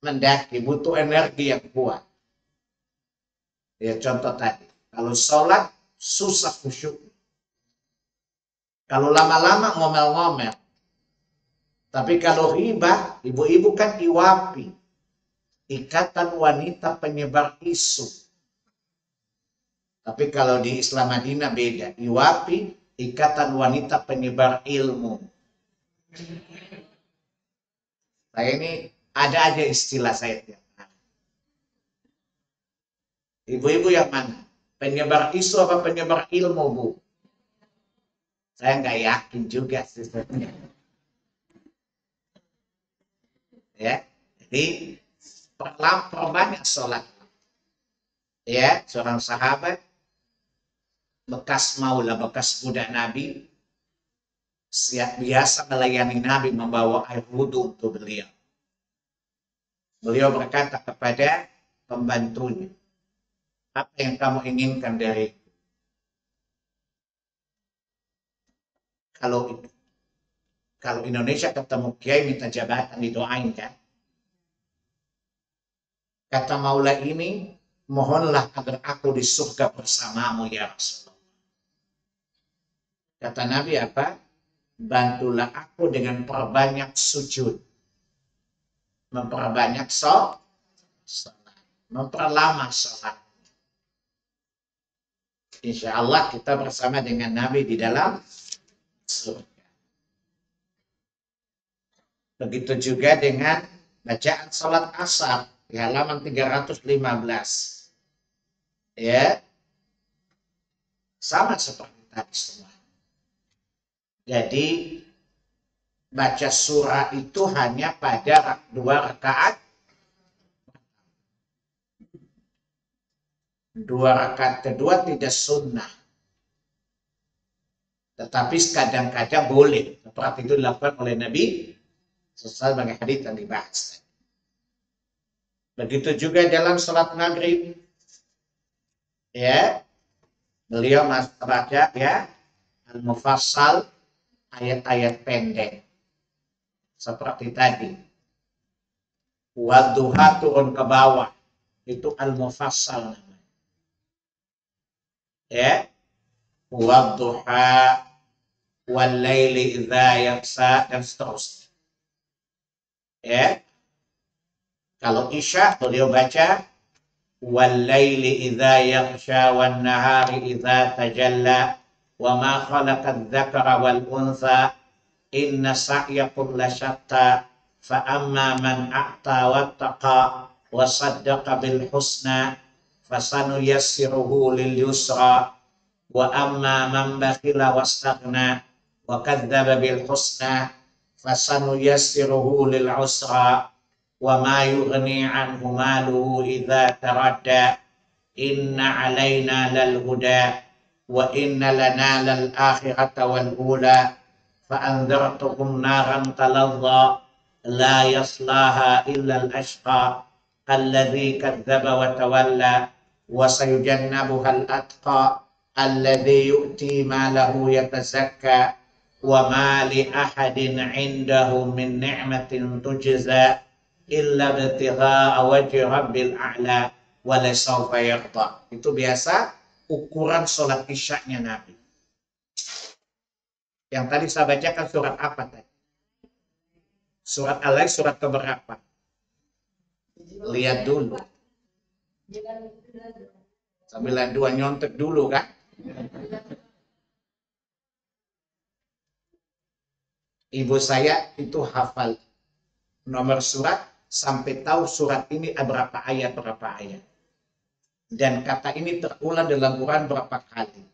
[SPEAKER 1] mendaki, butuh energi yang kuat. Ya, contoh tadi, kalau sholat susah khusyuk. Kalau lama-lama ngomel-ngomel, Tapi kalau riba, ibu-ibu kan IWAPI, Ikatan Wanita Penyebar Isu. Tapi kalau di Islam Madinah beda, IWAPI, Ikatan Wanita Penyebar Ilmu. Saya ini ada aja istilah saya. Ibu-ibu yang mana? Penyebar isu apa penyebar ilmu, Bu? Saya nggak yakin juga sih. Ya, jadi perbanyak sholat. Ya, seorang sahabat bekas maula, bekas budak Nabi, biasa melayani Nabi, membawa air wudhu untuk beliau. Beliau berkata kepada pembantunya, apa yang kamu inginkan dari kalau Indonesia ketemu kiai minta jabatan didoain kan? Kata maula ini, mohonlah agar aku di surga bersamamu ya Rasulullah. Kata Nabi apa? Bantulah aku dengan perbanyak sujud. Memperbanyak sholat. Memperlama sholat. Insya Allah kita bersama dengan Nabi di dalam surga. Begitu juga dengan bacaan sholat asar di halaman 315. Ya, sama seperti tadi semua. Jadi baca surah itu hanya pada 2 rakaat. 2 rakaat kedua tidak sunnah. Tetapi kadang-kadang boleh. Seperti itu dilakukan oleh Nabi sebagai hadits yang dibahas. Begitu juga dalam sholat maghrib. Ya, beliau baca ya al-mufassal, ayat-ayat pendek. Seperti tadi. Wadduha turun ke bawah. Itu al-mufassal namanya. Ya. Wadduha wal laili idza yaghsa dan seterusnya. Ya. Kalau Isya beliau baca wal laili idza yaghsha wan nahari idza tajalla wa ma khalaqadz dzakara wal untha inna sa'yakum lasyatta fa amma man a'ta wattaqa wa saddaqa bil husna fasanuyassiruhu lil yusra wa amma man bakhila wastaghna wa kadzdzaba bil husna fasanuyassiruhu lil usra wa ma yughni anhu maluhu idza taradda inna alaina lal huda wa inna lana lal akhirata wal ula fa anzartukum naran talazza la yaslaha illa al ashqa alladhi kadzdzaba wa tawalla wa sayujannabuha al atqa alladhi yu'ti malahu yatazakka wa ma li ahadin 'indahu min ni'matin tujza illa ibtigha'a wajhi rabbil a'la wa la sawfa yarda. Itu biasa ukuran sholat isyaknya Nabi. Yang tadi saya bacakan surat apa tadi? Surat Al-Lail surat keberapa? Lihat dulu. 92 nyontek dulu kan? Ibu saya itu hafal nomor surat sampai tahu surat ini berapa ayat. Dan kata ini terulang dalam Quran berapa kali.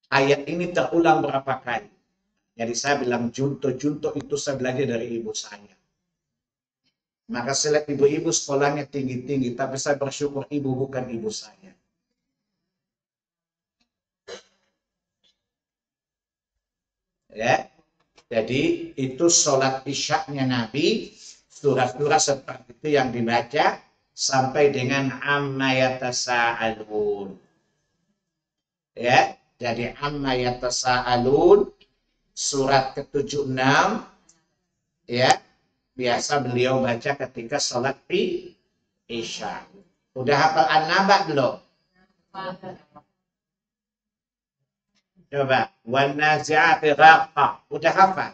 [SPEAKER 1] Ayat ini terulang berapa kali. Jadi saya bilang junto-junto itu saya belajar dari ibu saya. Maka saya lihat ibu-ibu sekolahnya tinggi-tinggi, tapi saya bersyukur ibu bukan ibu saya. Ya, jadi itu sholat isyaknya Nabi, surah-surah seperti itu yang dibaca sampai dengan amma yatasa'alun. Ya, jadi amma yatasa'alun surat ke-76 ya, biasa beliau baca ketika sholat isya. Udah hafal An-Naba belum? Coba, wan nazi'ati gharqa. Udah hafal?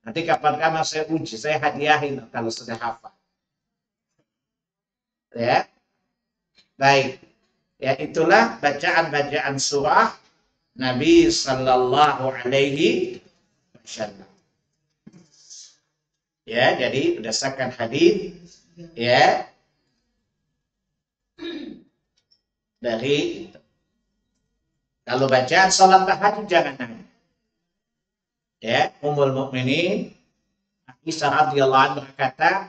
[SPEAKER 1] Nanti kapan-kapan saya uji, saya hadiahin kalau sudah hafal. Ya, baik. Ya, itulah bacaan-bacaan surah Nabi Sallallahu Alaihi Wasallam. Ya, jadi berdasarkan hadis ya dari kalau bacaan salat tahajud jangan nangis. Ya, Ummul Mukminin Aisyah radhiyallahu anha berkata,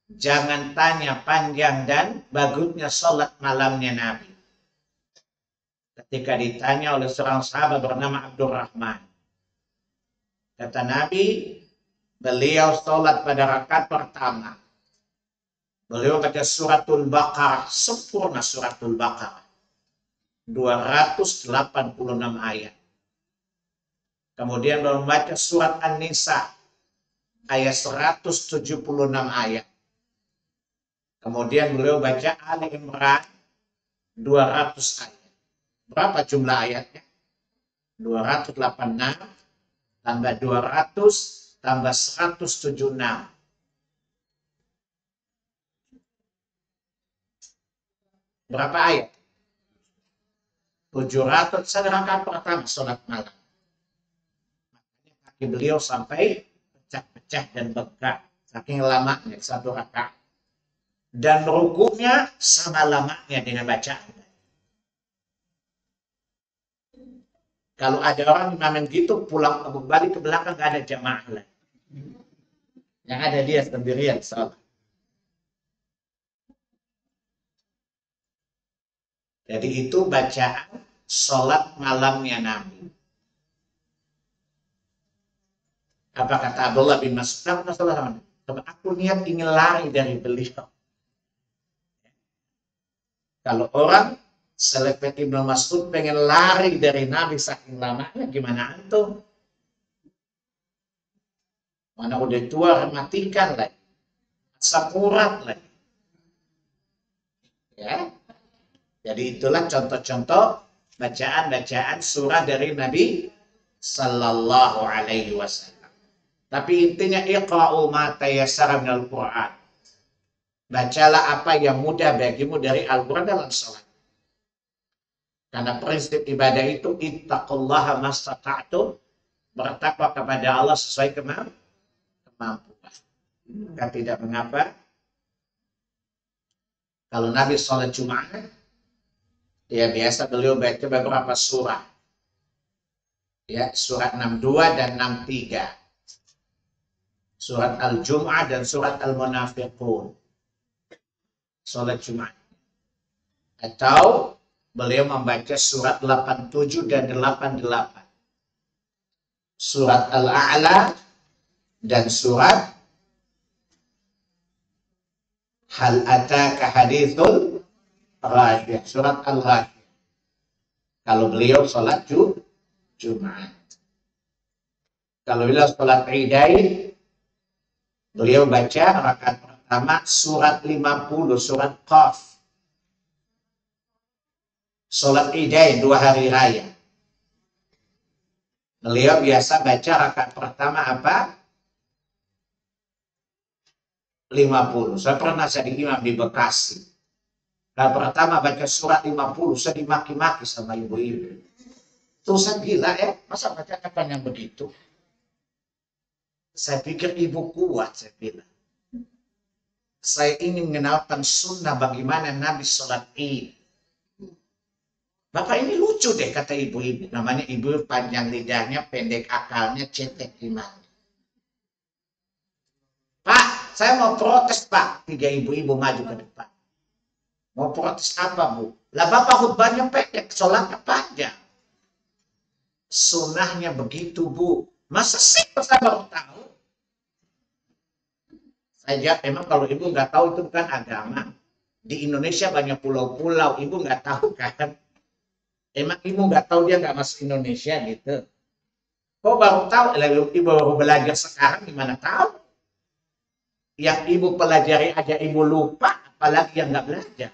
[SPEAKER 1] jangan tanya panjang dan bagusnya salat malamnya Nabi. Ketika ditanya oleh seorang sahabat bernama Abdurrahman, kata Nabi, beliau salat pada rakaat pertama. Beliau baca suratul Baqarah, sempurna suratul Baqarah. 286 ayat. Kemudian beliau membaca surat An-Nisa ayat 176 ayat. Kemudian beliau baca Ali Imran 200 ayat. Berapa jumlah ayatnya? 286 tambah 200 tambah 176. Berapa ayat? 700 rakaat pertama sholat malam. Makanya kaki beliau sampai pecah-pecah dan bengkak. Saking lamanya satu rakaat. Dan rukunya sama lamanya dengan bacaan. Kalau ada orang imamin gitu, pulang balik ke belakang gak ada jamaah lagi. Yang ada dia sendirian sholat. Jadi itu bacaan sholat malamnya Nabi. Apa kata Abdullah bin Mas'ud? Aku niat ingin lari dari beliau. Kalau orang selepet Ibnu Mas'ud pengen lari dari Nabi saking lamanya, gimana antum? Mana udah tua, matikan lagi. Asam urat lagi. Ya. Jadi itulah contoh-contoh bacaan-bacaan surah dari Nabi Sallallahu Alaihi Wasallam. Tapi intinya iqra'u ma tayassara minal Qur'an. Bacalah apa yang mudah bagimu dari Al-Quran dalam sholat. Karena prinsip ibadah itu ittaqullaha mastata'tum, bertakwa kepada Allah sesuai kemampuan. Dan tidak mengapa kalau Nabi sholat Jumat, ya biasa beliau baca beberapa surah. Ya, surat 62 dan 63. Surat Al-Jum'ah dan surat Al-Munafiqun. Sholat Jumat. Atau beliau membaca surat 87 dan 88. Surat Al-A'la dan surat Hal ataka hadithul Ghashiyah, surat Al-Ghashiyah. Kalau beliau sholat Jumat. Kalau beliau sholat Idain, beliau baca rakaat pertama surat 50, surat Qaf. Sholat Idain 2 hari raya. Beliau biasa baca rakaat pertama apa? 50. Saya pernah jadi imam di Bekasi. Nah, pertama baca surat 50, saya dimaki-maki sama ibu-ibu. Terus saya gila ya, masa baca kapan yang begitu? Saya pikir ibu kuat, saya bilang. Saya ingin mengenalkan sunnah bagaimana Nabi sholat Id. Bapak ini lucu deh, kata ibu-ibu. Namanya ibu panjang lidahnya, pendek akalnya, cetek imannya. Pak, saya mau protes, Pak. 3 ibu-ibu maju ke depan. Mau protes apa, Bu? Lah Bapak khutbahnya pendek, sholatnya panjang. Sunnahnya begitu, Bu. Masa sih saya baru tahu? Saya jawab, emang kalau ibu nggak tahu itu bukan agama. Di Indonesia banyak pulau-pulau, ibu nggak tahu kan? Emang ibu nggak tahu dia nggak masuk Indonesia gitu? Kok baru tahu? Ibu baru belajar sekarang, gimana tahu? Yang ibu pelajari aja ibu lupa, apalagi yang nggak belajar.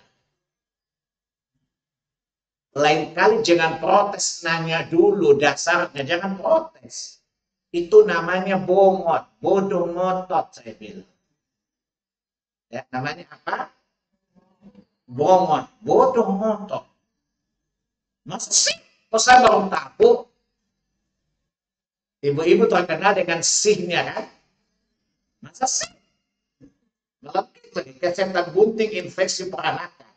[SPEAKER 1] Lain kali jangan protes, nanya dulu dasarnya, jangan protes. Itu namanya bongot, bodoh ngotot saya bilang. Ya, namanya apa? Bongot, bodoh ngotot. Masa sih? Masa baru tahu? Ibu-ibu terkenal dengan sihnya kan? Masa sih? Malah kita nih, kesehatan bunting infeksi peranakan.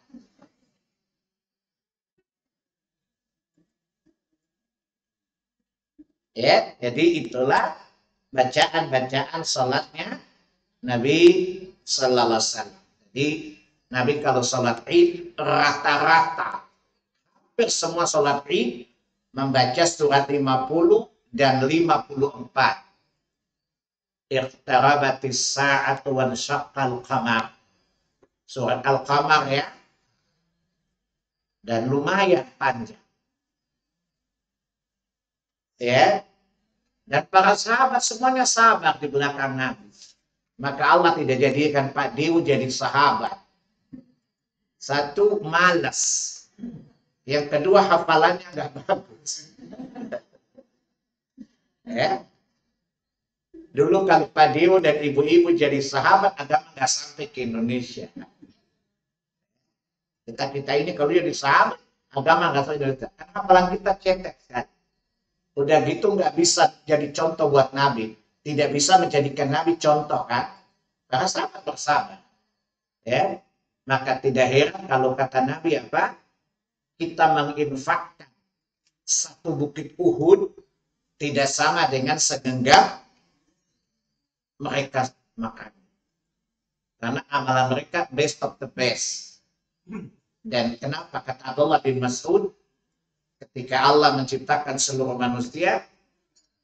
[SPEAKER 1] Ya, jadi itulah bacaan-bacaan salatnya Nabi Sallallahu Alaihi Wasallam. Jadi Nabi kalau salat Id rata-rata hampir semua salat Id membaca surat 50 dan 54. Iqtarabatis sa'atu wan syaqqal qamar. Surat Al-Qamar ya. Dan lumayan panjang. Ya. Dan para sahabat semuanya sabar di belakang Nabi. Maka Allah tidak jadikan Pak Dewu jadi sahabat. Satu, malas. Yang kedua, hafalannya nggak bagus. Ya. Dulu kalau Pak Dewu dan ibu-ibu jadi sahabat, agama nggak sampai ke Indonesia. Kita ini kalau jadi sahabat, agama nggak sampai ke Indonesia. Karena hafalan kita cetek kan. Udah gitu nggak bisa jadi contoh buat Nabi. Tidak bisa menjadikan Nabi contoh kan. Karena sahabat bersahabat. Ya. Maka tidak heran kalau kata Nabi apa? Kita menginfakkan satu bukit Uhud tidak sama dengan segenggam mereka makan. Karena amalan mereka best of the best. Dan kenapa kata Abdullah bin Mas'ud ketika Allah menciptakan seluruh manusia,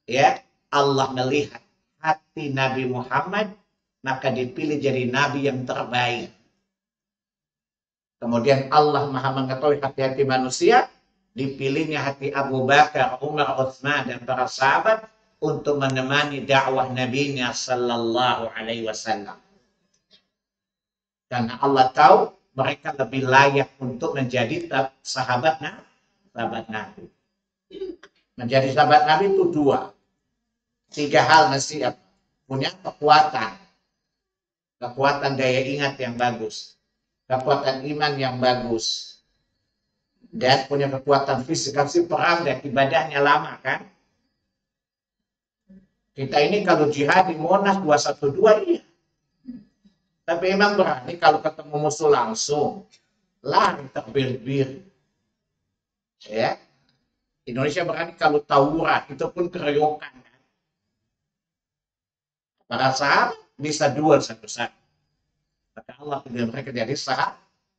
[SPEAKER 1] ya Allah melihat hati Nabi Muhammad, maka dipilih jadi Nabi yang terbaik. Kemudian Allah Maha mengetahui hati-hati manusia, dipilihnya hati Abu Bakar, Umar, Utsman dan para sahabat untuk menemani dakwah Nabi-Nya Sallallahu Alaihi Wasallam. Karena Allah tahu mereka lebih layak untuk menjadi sahabat Nabi. Menjadi sahabat Nabi itu dua. Tiga hal mesti punya kekuatan. Kekuatan daya ingat yang bagus. Kekuatan iman yang bagus. Dan punya kekuatan fisik. Kasih perang dan ibadahnya lama kan. Kita ini kalau jihad di Monas 212 iya. Tapi emang berani kalau ketemu musuh langsung. Lari terbir-bir. Ya. Indonesia berani kalau tawuran. Itu pun keroyokan. Kan? Para sahabat bisa duel satu-satu. Maka Allah pilih mereka jadi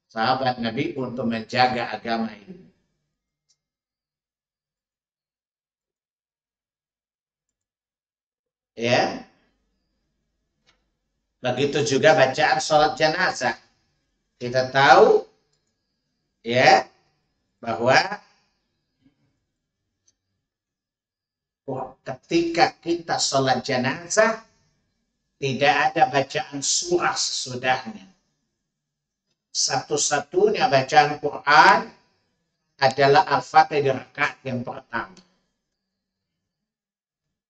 [SPEAKER 1] sahabat Nabi untuk menjaga agama ini. Ya. Begitu juga bacaan sholat jenazah. Kita tahu ya bahwa ketika kita sholat jenazah tidak ada bacaan surah sesudahnya. Satu-satunya bacaan Quran adalah Al-Fatihah di rakaat yang pertama.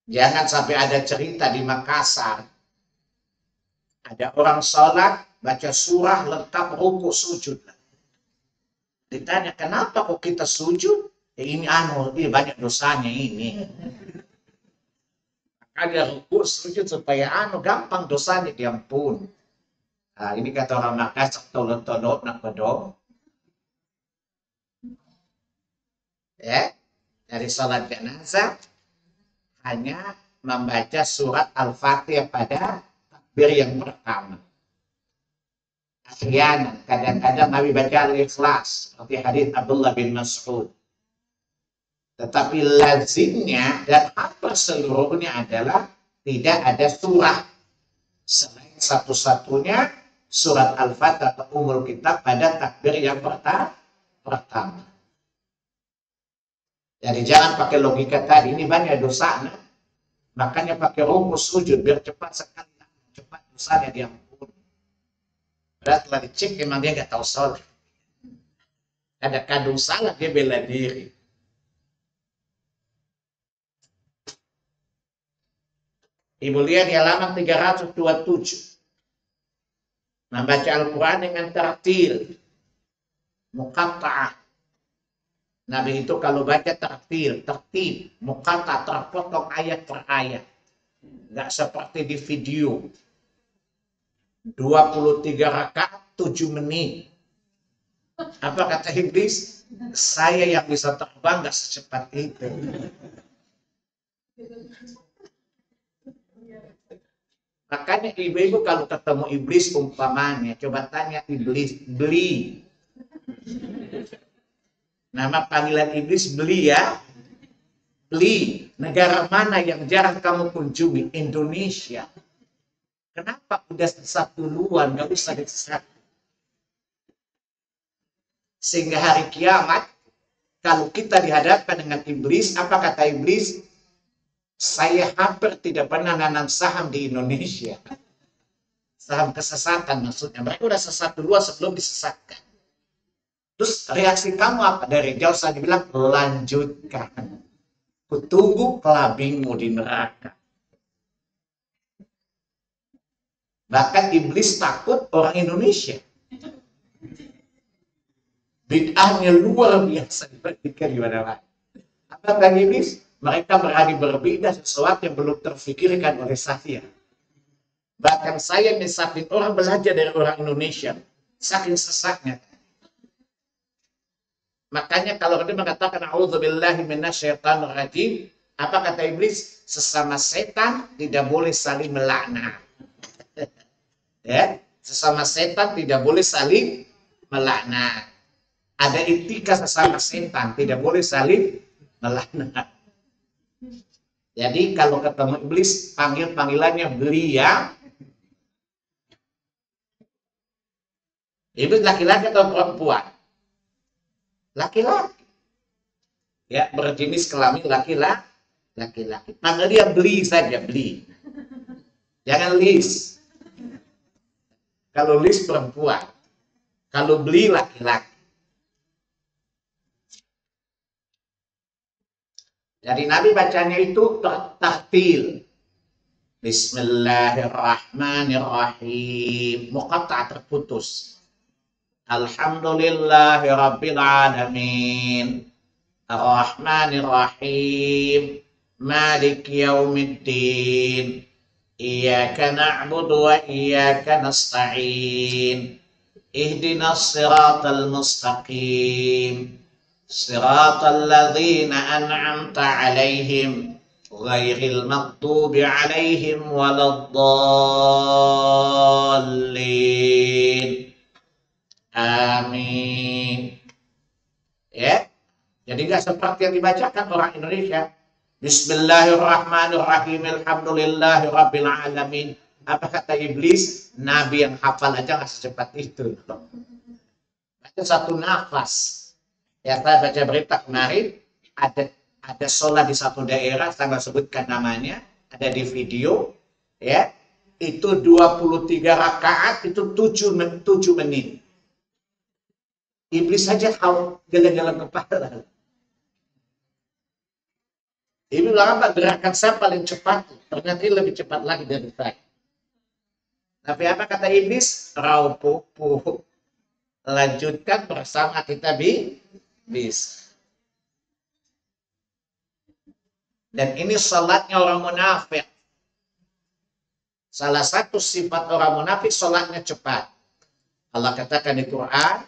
[SPEAKER 1] Jangan sampai ada cerita di Makassar. Ada orang sholat, baca surah lengkap ruku sujud. Ditanya, kenapa kok kita sujud? Ini banyak dosanya ini. Makanya ruku sujud supaya gampang dosanya diampun. Nah, ini kata orang Makassar, tolong nak bedong. Ya, dari sholat jenazah hanya membaca surat Al-Fatihah pada takbir yang pertama. Ahyanan, kadang-kadang Nabi baca Al-Ikhlas seperti hadis Abdullah bin Mas'ud. Tetapi lazimnya dan hampir seluruhnya adalah tidak ada surah selain satu-satunya surat Al-Fatihah atau Ummul Kitab pada takbir yang pertama. Jadi jangan pakai logika tadi, ini banyak dosa. Makanya pakai ruku sujud biar cepat sekali, cepat dosanya diampuni. Padahal telah dicek memang dia nggak tahu sholat. Ada kadung salah dia bela diri. Ibu lihat di halaman 327. Membaca Al-Quran dengan tartil, muqatta'ah. Nabi itu kalau baca tartil, tertib, muqatta', terpotong ayat per ayat. Nggak seperti di video. 23 rakaat, 7 menit. Apa kata iblis? Saya yang bisa terbang nggak secepat itu. Makanya ibu-ibu kalau ketemu iblis umpamanya, coba tanya iblis, beli. Nama panggilan iblis beli ya. Beli. Negara mana yang jarang kamu kunjungi? Indonesia. Kenapa udah sesat duluan, nggak usah disesat. Sehingga hari kiamat, kalau kita dihadapkan dengan iblis, apa kata iblis? Saya hampir tidak pernah nanam saham di Indonesia. Saham kesesatan maksudnya. Mereka udah sesat duluan sebelum disesatkan. Terus reaksi kamu apa? Dari jauh saya dibilang, lanjutkan. Kutunggu kelabingmu di neraka. Bahkan iblis takut orang Indonesia. Bid'ahnya luar biasa dibandingkan di mana-mana. Apa kata iblis? Mereka berani berbeda sesuatu yang belum terfikirkan oleh saya. Bahkan saya misalnya orang belajar dari orang Indonesia. Saking sesatnya. Makanya kalau dia mengatakan a'udzubillahi minasyaitonir rajim, apa kata iblis? Sesama setan tidak boleh saling melaknat. Ya, sesama setan tidak boleh saling melaknat. Ada etika sesama setan, tidak boleh saling melaknat. Jadi kalau ketemu iblis, panggil panggilannya beli ya. Iblis laki-laki atau perempuan? Laki-laki. Ya, berjenis kelamin laki-laki. Panggil dia beli saja, beli. Jangan lis. Kalau lis perempuan. Kalau beli laki-laki. Jadi Nabi bacanya itu tartil. Bismillahirrahmanirrahim. Muqatta' terputus. Alhamdulillahirabbil alamin. Ar-Rahmanirrahim. Malik yaumiddin. Iyyaka na'budu wa iyyaka nasta'in. Ihdinas siratal mustaqim. Siratal ladzina an'amta 'alaihim ghairil maghdubi 'alaihim waladdallin. Amin. Ya. Jadi enggak seperti yang dibacakan orang Indonesia. Bismillahirrahmanirrahim. Alhamdulillahirabbil alamin. Apa kata iblis? Nabi yang hafal aja enggak secepat itu. Baca satu nafas. Ya, saya baca berita kemarin ada sholat di satu daerah, saya nggak sebutkan namanya, ada di video, ya, itu 23 rakaat, itu 7 menit. Iblis saja tahu jalan-jalan kepala. Iblis bilang apa? Gerakan saya paling cepat, ternyata lebih cepat lagi dari saya. Tapi apa kata iblis? Raupupu. Lanjutkan bersama kita bis. Dan ini salatnya orang munafik. Salah satu sifat orang munafik salatnya cepat. Allah katakan di Quran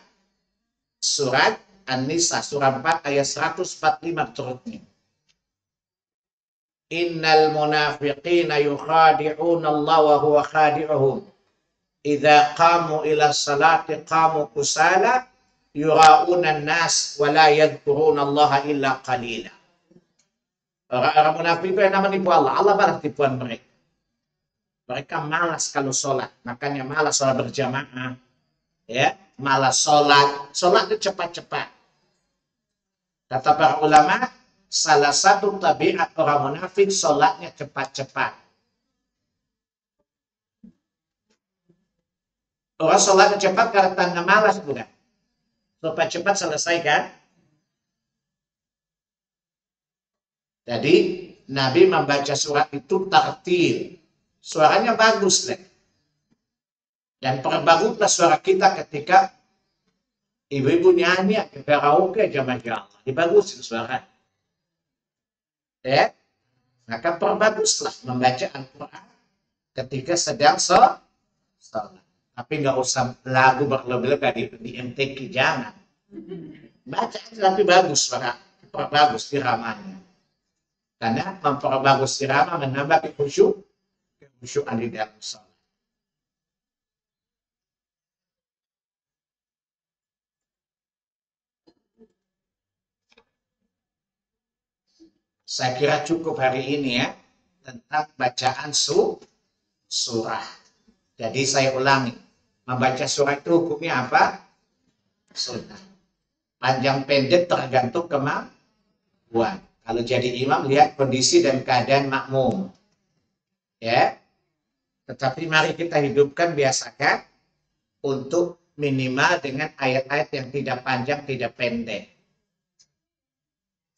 [SPEAKER 1] surat An-Nisa surah 4 ayat 145 terusnya. Innal munafiqina yukhadi'una Allah wa huwa khadi'uhum. Idza qamu ila salati qamu kusala yura'una nas wa la yadhkuruna Allah illa qalila. Orang-orang munafik itu yang namanya nipu Allah. Allah balas tipuan mereka. Mereka malas kalau sholat. Makanya malas sholat berjamaah. Ya, malas sholat. Sholat itu cepat-cepat. Kata para ulama, salah satu tabiat orang munafik sholatnya cepat-cepat. Orang sholatnya cepat karena tanda malas bukan? Supaya cepat selesai kan? Jadi Nabi membaca surat itu tartil. Suaranya bagus deh. Dan perbaguslah suara kita ketika ibu-ibu nyanyi karaoke aja, Masya Allah. Dibagusin suara. Ya, maka perbaguslah membaca Al-Quran ketika sedang sholat. Tapi nggak usah lagu berlebih-lebih di MTQ, jangan. Baca tapi bagus suara, perbagus iramanya. Karena memperbagus irama menambah kekhusyuan di dalam sholat. Saya kira cukup hari ini ya tentang bacaan surah. Jadi saya ulangi, membaca surah itu hukumnya apa? Sunnah. Panjang pendek tergantung kemampuan. Kalau jadi imam lihat kondisi dan keadaan makmum. Ya. Tetapi mari kita hidupkan, biasakan untuk minimal dengan ayat-ayat yang tidak panjang, tidak pendek.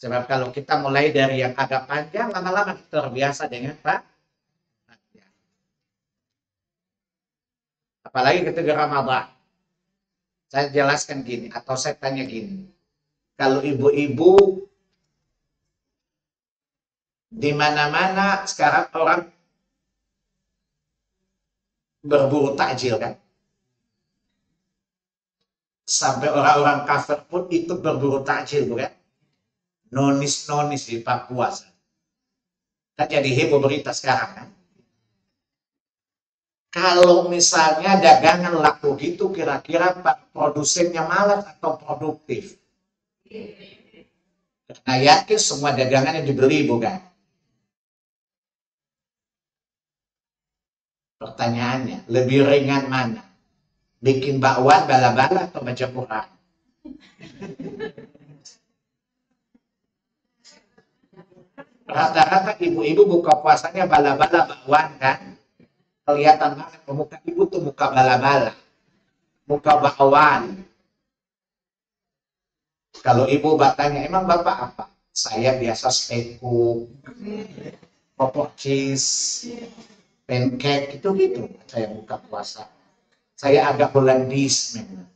[SPEAKER 1] Sebab kalau kita mulai dari yang agak panjang, lama-lama kita terbiasa dengan panjang. Apalagi ketika Ramadan. Saya jelaskan gini, atau saya tanya gini. Kalau ibu-ibu di mana-mana sekarang orang berburu takjil kan? Sampai orang-orang kafir pun ikut berburu takjil, bukan? Nonis-nonis di Papua. Kan jadi heboh berita sekarang kan? Kalau misalnya dagangan laku gitu, kira-kira produsennya malas atau produktif? Karena yakin semua dagangannya dibeli, bukan? Pertanyaannya, lebih ringan mana? Bikin bakwan, bala-bala, atau baca Quran? Rata-rata ibu-ibu buka puasanya bala-bala bakwan kan? Kelihatan banget muka ibu tuh muka bala-bala, muka bakwan. Kalau ibu bertanya, emang bapak apa? Saya biasa steku, popok cheese, pancake, gitu-gitu. Saya buka puasa. Saya agak Hollandis memang.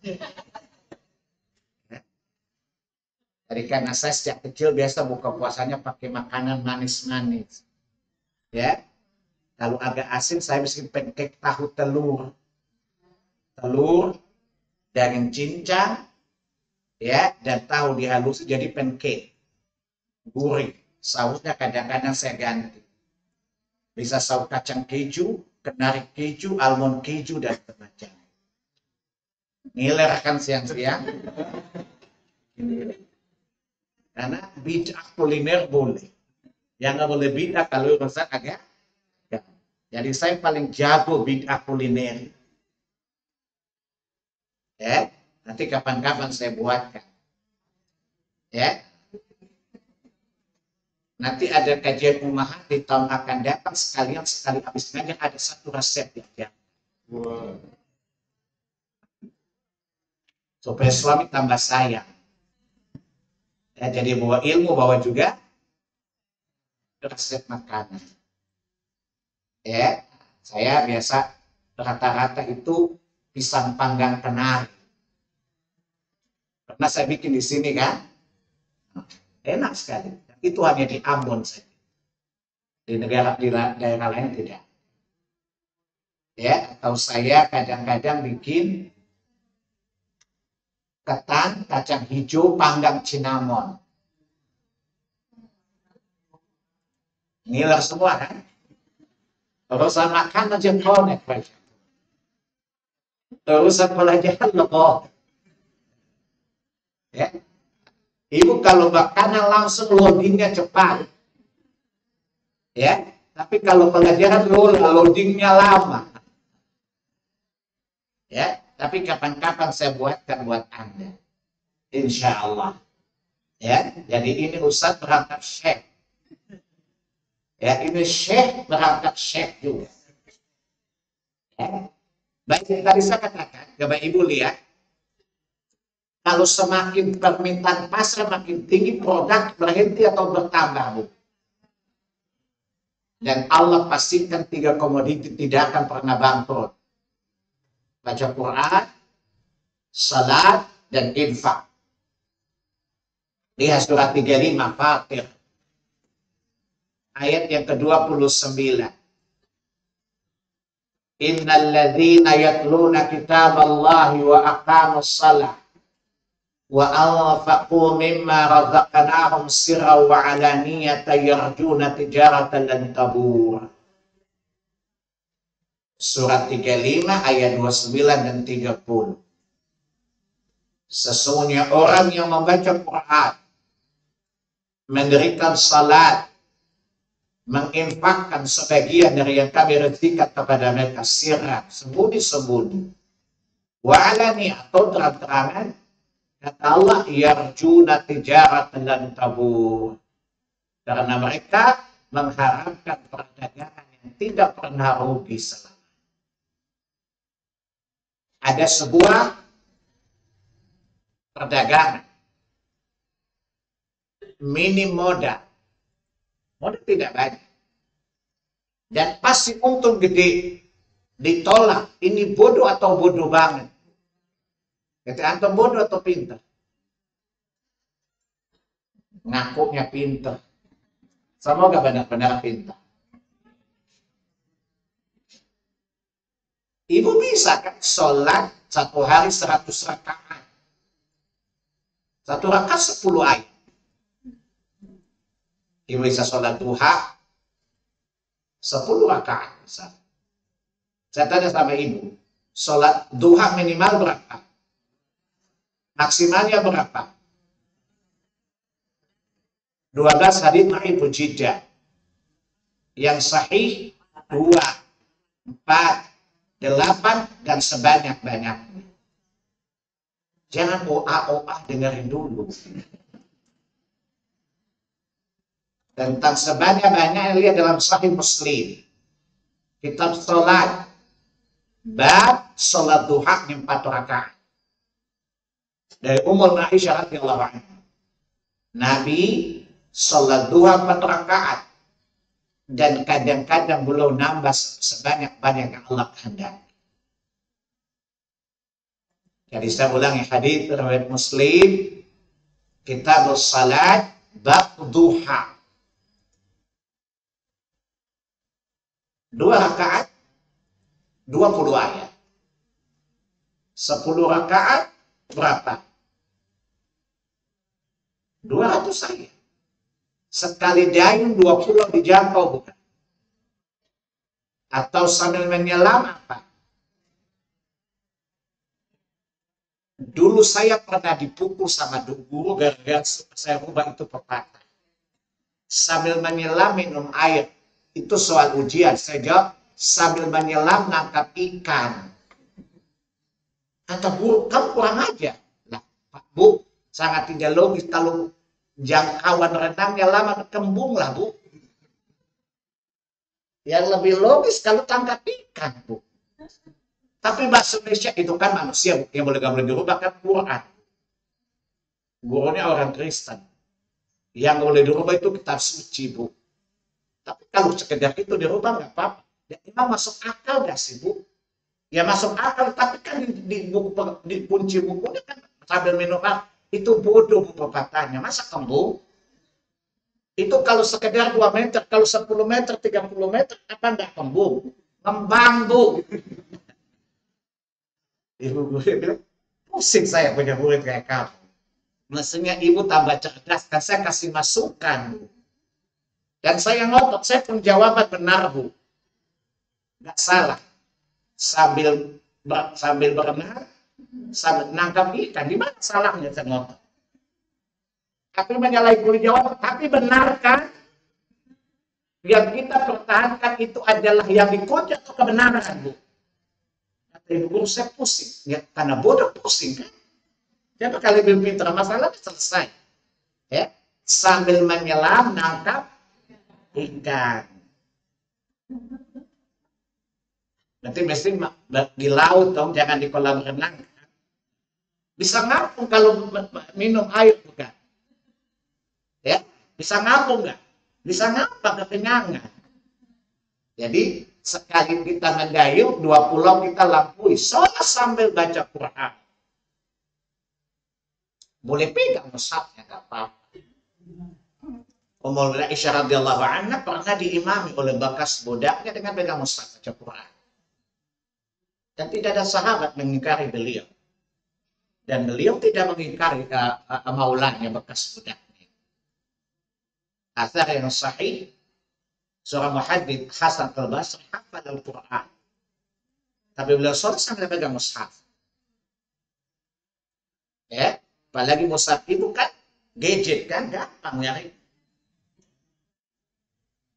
[SPEAKER 1] Jadi karena saya sejak kecil biasa buka puasanya pakai makanan manis-manis. Ya. Kalau agak asin saya bikin pancake tahu telur. Telur, daging cincang, ya, dan tahu dihalus jadi pancake. Gurih. Sausnya kadang-kadang saya ganti. Bisa saus kacang keju, kenari keju, almond keju, dan macam. Ngiler kan siang-siang. Karena bid'ah kuliner boleh. Yang nggak boleh bid'ah kalau urusan agak. Jadi saya paling jago bid'ah kuliner. Ya, nanti kapan-kapan saya buatkan. Ya. Nanti ada kajian umahat di tahun akan datang, sekali habis ngajar ada satu resep ya. Wow. Supaya suami tambah sayang. Ya, jadi bawa ilmu, bawa juga resep makanan. Ya, saya biasa rata-rata itu pisang panggang kenari. Pernah saya bikin di sini kan, enak sekali. Itu hanya di Ambon saja. Di daerah lain tidak. Ya, atau saya kadang-kadang bikin ketan kacang hijau panggang cinnamon. Ngiler semua kan? Urusan makan aja konek baca. Urusan pelajaran loh. Ya. Ibu kalau makanan langsung loadingnya cepat. Ya, tapi kalau pelajaran loadingnya lama. Ya, tapi kapan-kapan saya buatkan buat Anda. Insya Allah. Ya, jadi ini Ustadz berangkat syekh. Ya, ini syekh berangkat syekh juga. Ya. Baik yang tadi saya katakan, Bapak Ibu lihat, kalau semakin permintaan pasar makin tinggi, produk berhenti atau bertambah, Bu? Dan Allah pastikan 3 komoditi tidak akan pernah bangkrut. Baca Quran, salat, dan infak. Lihat surat 35 Fatir. Ayat yang ke-29. Innal ladzina yatluna kitaballahi wa aqamus shalah wa anfaqu mimma razaqnahum sirran wa alaniyatan yarjuna tijaratan lan tabur. Surat 35 ayat 29 dan 30. Sesungguhnya orang yang membaca Quran, mendirikan salat, menginfakkan sebagian dari yang kami rezekikan kepada mereka sirran, sembunyi-sembunyi, wa alani atau terang-terangan, kata Allah, yarjuna tijaratan lan tabur. Karena mereka mengharapkan perdagangan yang tidak pernah rugi selama. Ada sebuah perdagangan minim modal tidak banyak, dan pasti untung gede, ditolak. Ini bodoh atau bodoh banget? Kata antum bodoh atau pintar? Ngakunya pintar. Semoga benar-benar pintar. Ibu bisa kan sholat 1 hari 100 rakaat. 1 rakaat 10 ayat. Ibu bisa sholat duha 10 rakaat. Saya tanya sama ibu, sholat duha minimal berapa? Maksimalnya berapa? 12 hadits Ibnu Jiddah. Yang sahih 2, 4, 8 dan sebanyak-banyaknya. Jangan oa dengerin dulu. Tentang sebanyak-banyaknya lihat dalam Sahih Muslim. Kitab sholat. Bab sholat duha 4 rakaat. Dari Ummul Aisyah radhiyallahu anha. Nabi sholat duha 4 rakaat. Dan kadang-kadang beliau nambah sebanyak-banyak yang Allah kehendaki. Jadi saya ulangi hadis riwayat Muslim, Kitab Salat bab duha. 2 rakaat 20 ayat. 10 rakaat berapa? 200 ayat. Sekali dayung 20 dijangkau bukan? Atau sambil menyelam apa? Dulu saya pernah dipukul sama guru gara-gara saya rubah itu pepatah. Sambil menyelam minum air. Itu soal ujian. Saya jawab, sambil menyelam nangkap ikan. Kata guru, kamu kurang aja. Nah, Pak Bu, sangat tidak logis kalau jangkauan renangnya lama kembung lah Bu. Yang lebih logis kalau tangkap ikan Bu. Tapi bahasa Indonesia itu kan manusia Bu, yang boleh dirubah kan Quran. Gurunya orang Kristen. Yang boleh dirubah itu kitab suci Bu. Tapi kalau sekedar itu dirubah nggak apa-apa. Ya, emang masuk akal nggak sih Bu? Ya masuk akal, tapi kan di kunci bukunya kan sambil minum itu bodoh Bu pepatahnya. Masa kembung? Itu kalau sekedar 2 meter, kalau 10 meter, 30 meter, apa nggak kembung? Ngembang Bu. Ibu gue bilang, pusing saya punya murid kayak kamu. Mestinya ibu tambah cerdas, kan saya kasih masukan Bu. Dan saya ngotot, saya pun jawaban benar Bu. Nggak salah. Sambil berenang, sambil nangkap ikan. Di mana salahnya saya ngotot? Tapi menyalahi guru jawab, tapi benar kan? Yang kita pertahankan itu adalah yang dikunci atau kebenaran Bu. Kata ibu guru, saya pusing. Ya, karena bodoh pusing kan? Siapa kali lebih pintar, masalahnya selesai. Ya, sambil menyelam, nangkap ikan. Berarti mesti di laut dong, jangan di kolam renang. Bisa ngapung kalau minum air bukan? Ya, bisa ngapung nggak? Bisa ngapa kekenyangan? Jadi sekali kita mendayung, 2 pulau kita lampaui. Sholat sambil baca Quran. Boleh pegang mushafnya, nggak apa-apa. Ummul Aisyah radhiyallahu anha pernah diimami oleh bekas budaknya dengan pegang mushaf baca Quran. Dan tidak ada sahabat mengingkari beliau. Dan beliau tidak mengingkari maulanya bekas budaknya. Athar yang sahih, seorang muhaddits Hasan al-Basri hafal Al-Quran. Tapi beliau sholat sambil pegang mushaf. Ya, apalagi mushaf itu kan gadget kan, gampang ya.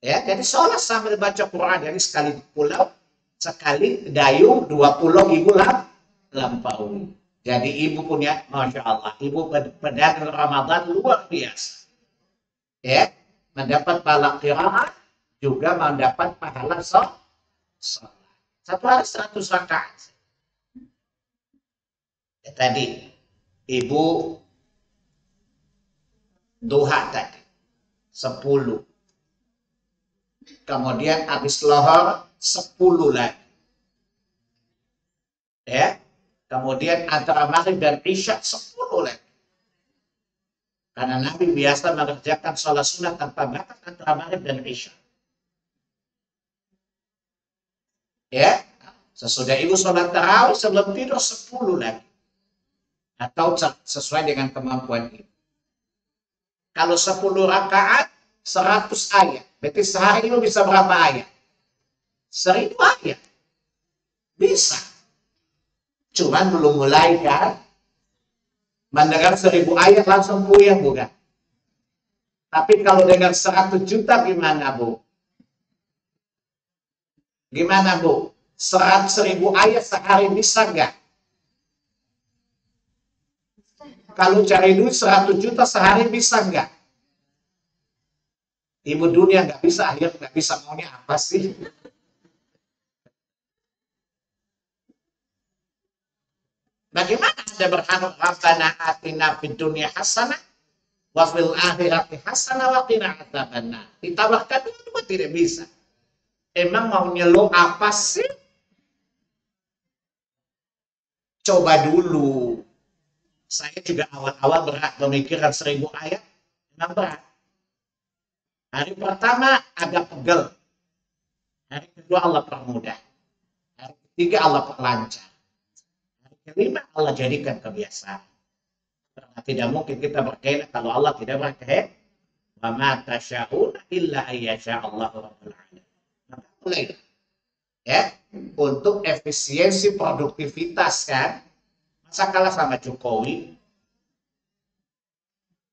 [SPEAKER 1] Ya, jadi sholat sambil baca Quran. Jadi sekali di pulau, sekali dayung, 2 pulau ibu lampaui. Jadi ibu punya, Masya Allah, ibu pedagang Ramadan luar biasa. Ya, mendapat pahala qiraat, juga mendapat pahala sholat. Satu hari 100 rakaat. Ya, tadi, ibu duha tadi, 10. Kemudian habis lohor 10 lagi. Ya. Kemudian antara maghrib dan isya 10 lagi. Karena Nabi biasa mengerjakan sholat sunat tanpa batas antara maghrib dan isya. Ya. Sesudah ibu sholat tarawih sebelum tidur 10 lagi. Atau sesuai dengan kemampuan ibu. Kalau 10 rakaat 100 ayat. Berarti sehari itu bisa berapa ayat? 1000 ayat. Bisa. Cuman belum mulai kan? Mendengar 1000 ayat langsung puyeng bukan? Tapi kalau dengan 100 juta gimana Bu? Gimana Bu? 100.000 ayat sehari bisa nggak? Kalau cari duit 100 juta sehari bisa nggak? Ibu dunia nggak bisa, akhirnya nggak bisa, maunya apa sih? Bagaimana Anda berharap Rabbana atina fid dunya hasanah wa fil akhirati hasanah wa qina adzabannar? Ditambahkan dua tidak bisa. Emang maunya lo apa sih? Coba dulu. Saya juga awal-awal berat memikirkan 1000 ayat, memang berat. Hari pertama agak pegel. Hari kedua Allah permudah. Hari ketiga Allah perlancar. Hari kelima Allah jadikan kebiasaan. Karena tidak mungkin kita berkehendak kalau Allah tidak berkehendak. Wa ma tasya'una illa ayyasha Allahu rabbul alamin. Maka mulai ya untuk efisiensi produktivitas kan. Masa kalah sama Jokowi?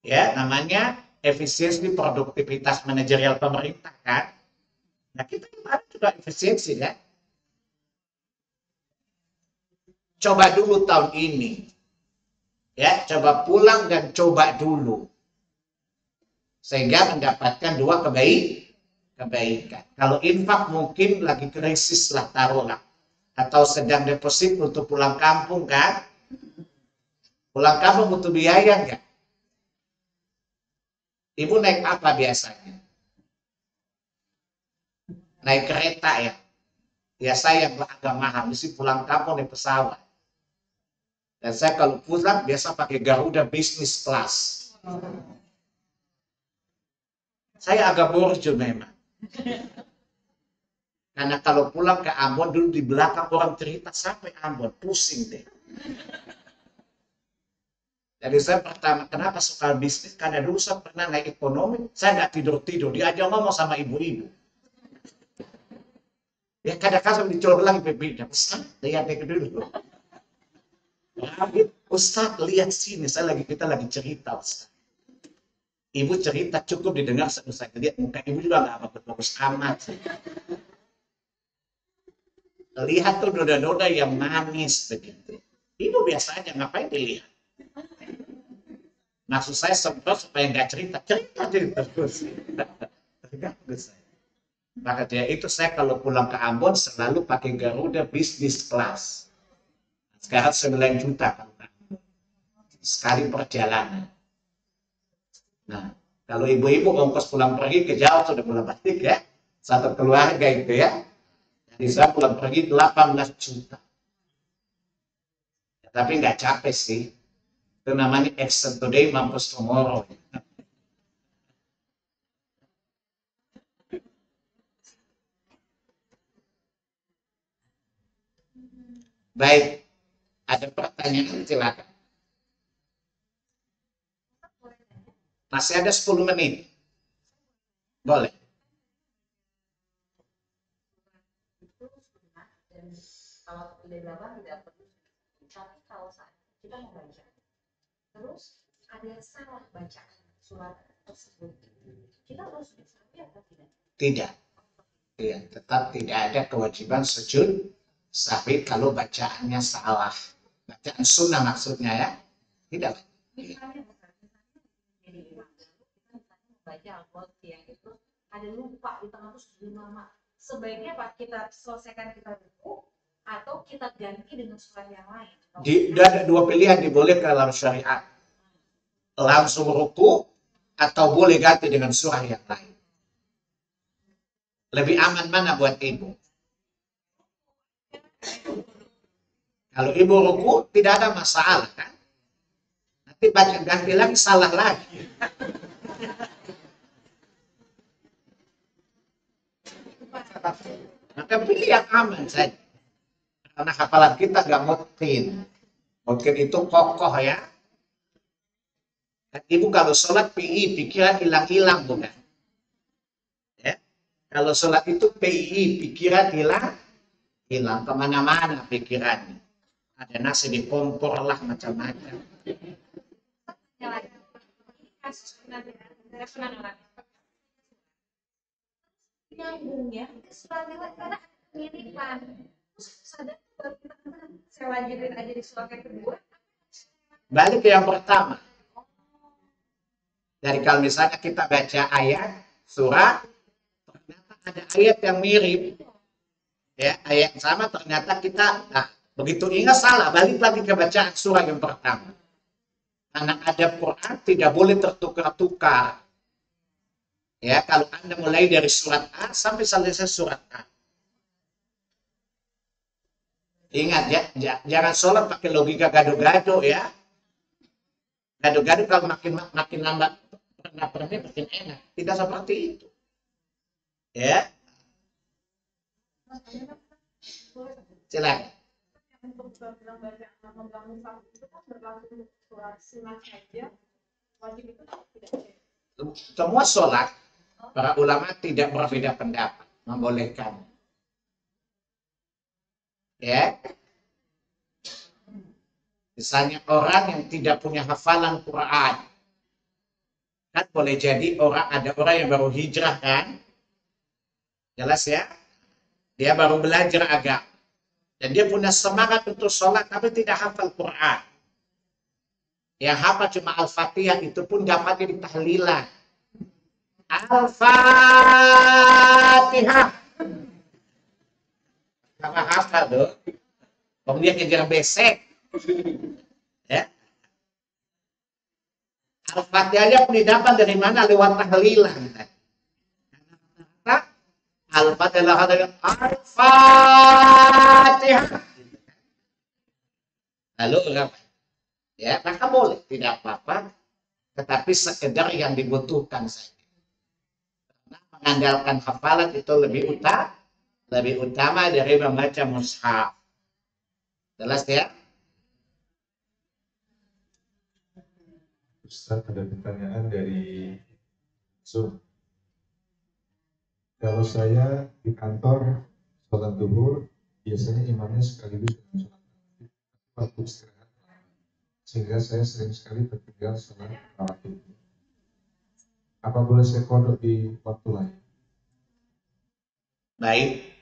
[SPEAKER 1] Ya, namanya efisiensi produktivitas manajerial pemerintah kan. Nah, kita kemarin juga efisiensi kan. Coba dulu tahun ini. Ya, coba pulang dan coba dulu. Sehingga mendapatkan 2 kebaikan. Kalau infak mungkin lagi krisis lah taruhlah. Atau sedang deposit untuk pulang kampung kan. Pulang kampung butuh biaya enggak? Ibu naik apa biasanya? Naik kereta ya. Ya saya yang agak mahal, mesti pulang kampung naik pesawat. Dan saya kalau pulang biasa pakai Garuda Business Class. Saya agak borjo memang. Karena kalau pulang ke Ambon dulu di belakang orang cerita sampai Ambon, pusing deh. Jadi saya pertama, kenapa suka bisnis? Karena dulu saya pernah naik ekonomi, saya nggak tidur-tidur, diajak ngomong sama ibu-ibu. Ya kadang-kadang dicor lagi pemimpinnya, Ustaz, lihat dulu. Ustaz, lihat sini, kita lagi cerita, Ustaz. Ibu cerita cukup didengar, saya lihat muka ibu juga nggak bagus amat. Lihat tuh noda-noda yang manis begitu. Ibu biasanya ngapain dilihat? Maksud saya supaya nggak cerita terus. Maka dia itu saya kalau pulang ke Ambon selalu pakai Garuda Business Class. Sekarang 9 juta kan, sekali perjalanan. Nah, kalau ibu-ibu ongkos pulang pergi ke Jawa sudah pulang balik ya, Satu keluarga itu ya. Jadi saya pulang pergi 18 juta. Ya, tapi nggak capek sih. Itu namanya action today, mampus tomorrow. Baik, ada pertanyaan silakan. Masih ada 10 menit. Boleh.
[SPEAKER 2] Kalau tidak dilakukan tidak perlu. Tapi kalau saat kita mau baca, terus ada salah bacaan surat tersebut, kita harus bisa atau tidak?
[SPEAKER 1] Tidak. Ya, tetap tidak ada kewajiban sujud sahwi kalau bacaannya salah. Bacaan sunnah maksudnya ya. Tidak.
[SPEAKER 2] Misalnya jadi baca al-Fatihah itu ada lupa di tengah terus lama. Sebaiknya Pak kita selesaikan kita dulu atau kita ganti dengan surat yang lain.
[SPEAKER 1] Ada dua pilihan dibolehkan dalam syariat. Langsung ruku atau boleh ganti dengan surah yang lain. Lebih aman mana buat ibu? Kalau ibu ruku tidak ada masalah kan? Nanti baca ganti lagi salah lagi. Maka pilih yang aman saja. Karena hafalan kita nggak mungkin. Mungkin itu kokoh ya. Ibu kalau sholat pikiran hilang-hilang bukan? Ya. Kalau sholat itu pikiran hilang kemana-mana pikirannya. Ada nasi di kompor lah macam-macam.
[SPEAKER 2] Nyambungnya surat karena kemiripan. Terus sadar baru kita saya lanjutin aja di surat yang kedua.
[SPEAKER 1] Balik ke yang pertama. Dari kalau misalnya kita baca ayat, surah, ternyata ada ayat yang mirip. Ya, ayat yang sama ternyata kita, begitu ingat salah, balik lagi ke bacaan surah yang pertama. Karena ada Quran tidak boleh tertukar-tukar. Ya, kalau Anda mulai dari surat A sampai selesai surat A. Ingat ya, jangan sholat pakai logika gado-gado ya. Gado-gado kalau makin lambat pernah makin enak. Tidak seperti itu. Ya. Silakan. Semua sholat para ulama tidak berbeda pendapat, membolehkan. Ya. Misalnya orang yang tidak punya hafalan Quran, kan boleh jadi ada orang yang baru hijrah kan, jelas ya, dia baru belajar agama, dan dia punya semangat untuk sholat tapi tidak hafal Quran. Yang hafal cuma Al-Fatihah, itu pun gak pakai di tahlilan. Al-Fatihah. Sama hafal dong. Kemudian kejar besek. Ya. Al-Fatihahnya pun didapat dari mana? Lewat tahlilan. Al-Fatihah dengan Al-Fatihah. Lalu ya, maka boleh, tidak apa-apa, tetapi sekedar yang dibutuhkan saja. Karena mengandalkan hafalan itu lebih utama dari membaca mushaf. Jelas ya?
[SPEAKER 3] Ustaz, ada pertanyaan dari Zoom. Kalau saya di kantor sholat zuhur, biasanya imamnya sekaligus dengan sholat waktu istirahat, sehingga saya sering sekali tertinggal sholat rawatib. Apa boleh saya kodok di waktu lain?
[SPEAKER 1] Baik,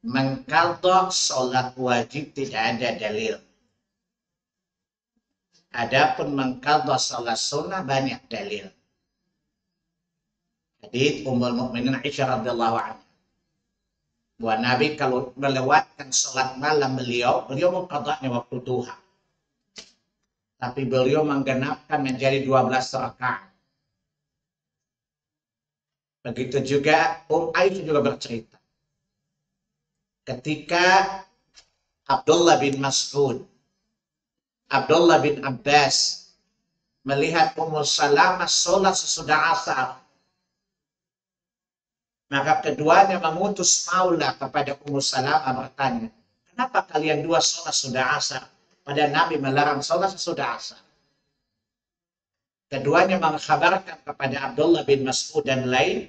[SPEAKER 1] mengqadha sholat wajib tidak ada dalil. Adapun mengqadha sholat sunnah banyak dalil. Hadits Ummul Mukminin Aisyah radhiyallahu anha. Bahwa Nabi kalau melewatkan sholat malam beliau mengqadhanya waktu duha. Tapi beliau menggenapkan menjadi 12 rakaat. Begitu juga Aisyah juga bercerita. Ketika Abdullah bin Mas'ud, Abdullah bin Abbas melihat Ummu Salamah sholat sesudah asar, maka keduanya mengutus Maula kepada Ummu Salamah bertanya, kenapa kalian dua sholat sudah asar? Pada Nabi melarang sholat sesudah asar. Keduanya mengkhabarkan kepada Abdullah bin Mas'ud dan lain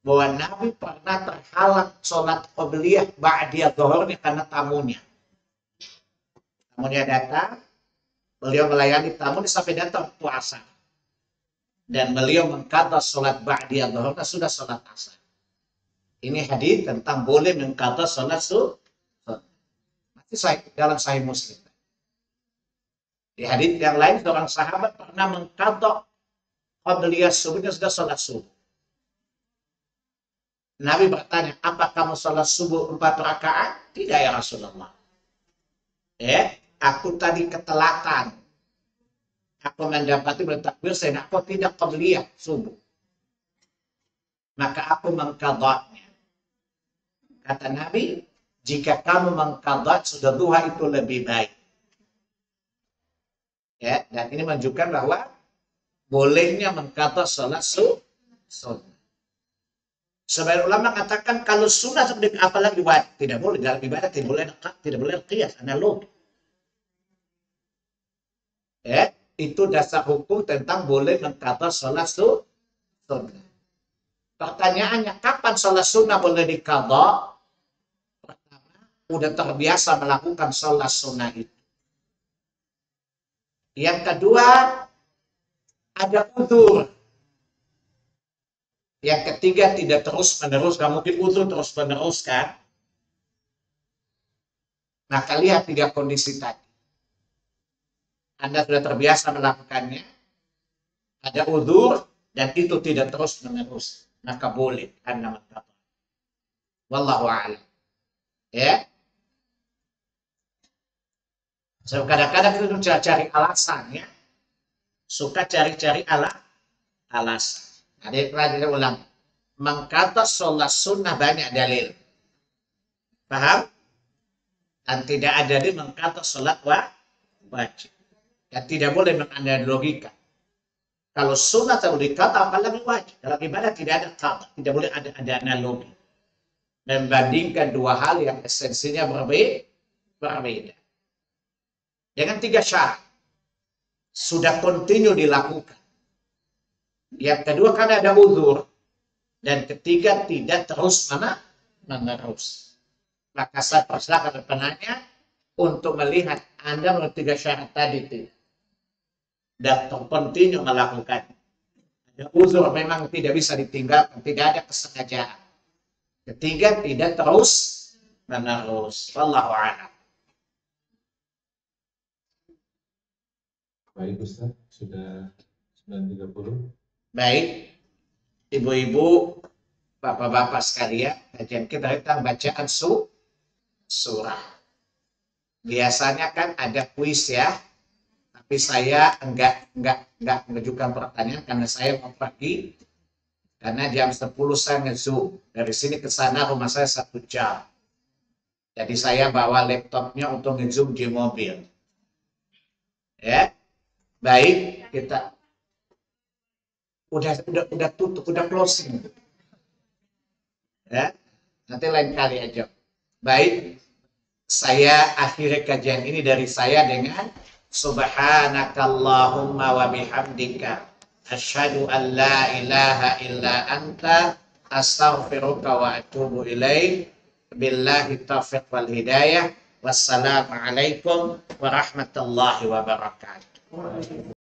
[SPEAKER 1] bahwa Nabi pernah terhalang sholat qabliyah ba'diyah dhuhurnya karena tamunya. Tamunya datang, beliau melayani tamunya sampai datang waktu asar. Dan beliau mengqadha sholat ba'diyah dhuhurnya sudah sholat asar. Ini hadis tentang boleh mengqadha sholat sunnah. Masih dalam Sahih Muslim. Di hadis yang lain seorang sahabat pernah mengqadha qabliyah subuhnya sudah sholat subuh. Nabi bertanya, apa kamu sholat subuh 4 rakaat? Tidak ya Rasulullah. Aku tadi ketelatan. Aku mendapati bertakbir, saya aku tidak qabliyah subuh. Maka aku mengqadhanya. Kata Nabi, jika kamu mengqadha sudah duha itu lebih baik. Dan ini menunjukkan bahwa bolehnya mengqadha sholat sunnah. Sebagian ulama mengatakan kalau sunnah seperti apalagi wajib, tidak boleh dalam ibadah, tidak boleh qiyas analog. Itu dasar hukum tentang boleh mengqadha sholat sunnah. Pertanyaannya, kapan sholat sunnah boleh diqadha? Pertama, udah terbiasa melakukan sholat sunnah itu. Yang kedua, ada uzur. Yang ketiga, tidak terus-menerus. Gak mungkin uzur terus-menerus kan? Maka lihat 3 kondisi tadi. Anda sudah terbiasa melakukannya. Ada uzur dan itu tidak terus-menerus. Maka boleh Anda mengqadha. Wallahu a'lam. So, kadang-kadang kita suka cari alasan ya. Suka cari-cari alasan. Adik pelajar ulang, mengqadha sholat sunnah banyak dalil. Paham? Dan tidak ada di mengqadha sholat wajib. Dan tidak boleh menganalogikan. Kalau sunnah terlalu diqadha, apalagi wajib. Dalam ibadah tidak ada qadha, tidak boleh ada analogi. Membandingkan 2 hal yang esensinya berbeda. Dengan 3 syarat. Sudah kontinu dilakukan. Yang kedua karena ada uzur. Dan ketiga tidak terus-menerus. Maka saya persilakan penanya untuk melihat Anda menurut 3 syarat tadi tidak. Dan kontinu melakukan. Ada uzur memang tidak bisa ditinggalkan. Tidak ada kesengajaan. Ketiga tidak terus-menerus. Wallahu a'lam.
[SPEAKER 3] Baik Ustaz, sudah 9.30.
[SPEAKER 1] Baik, ibu-ibu, bapak-bapak sekalian, kajian kita tentang bacaan surah. Biasanya kan ada kuis ya, tapi saya enggak mengajukan pertanyaan karena saya mau pergi. Karena jam 10 saya nge-zoom. Dari sini ke sana rumah saya 1 jam. Jadi saya bawa laptopnya untuk nge-zoom di mobil. Baik, kita udah tutup, udah closing. Nanti lain kali aja. Baik, saya akhiri kajian ini dari saya dengan subhanakallahumma wa bihamdika asyhadu an la ilaha illa anta astaghfiruka wa atubu ilaik. Billahi taufiq wal hidayah. Wassalamualaikum warahmatullahi wabarakatuh.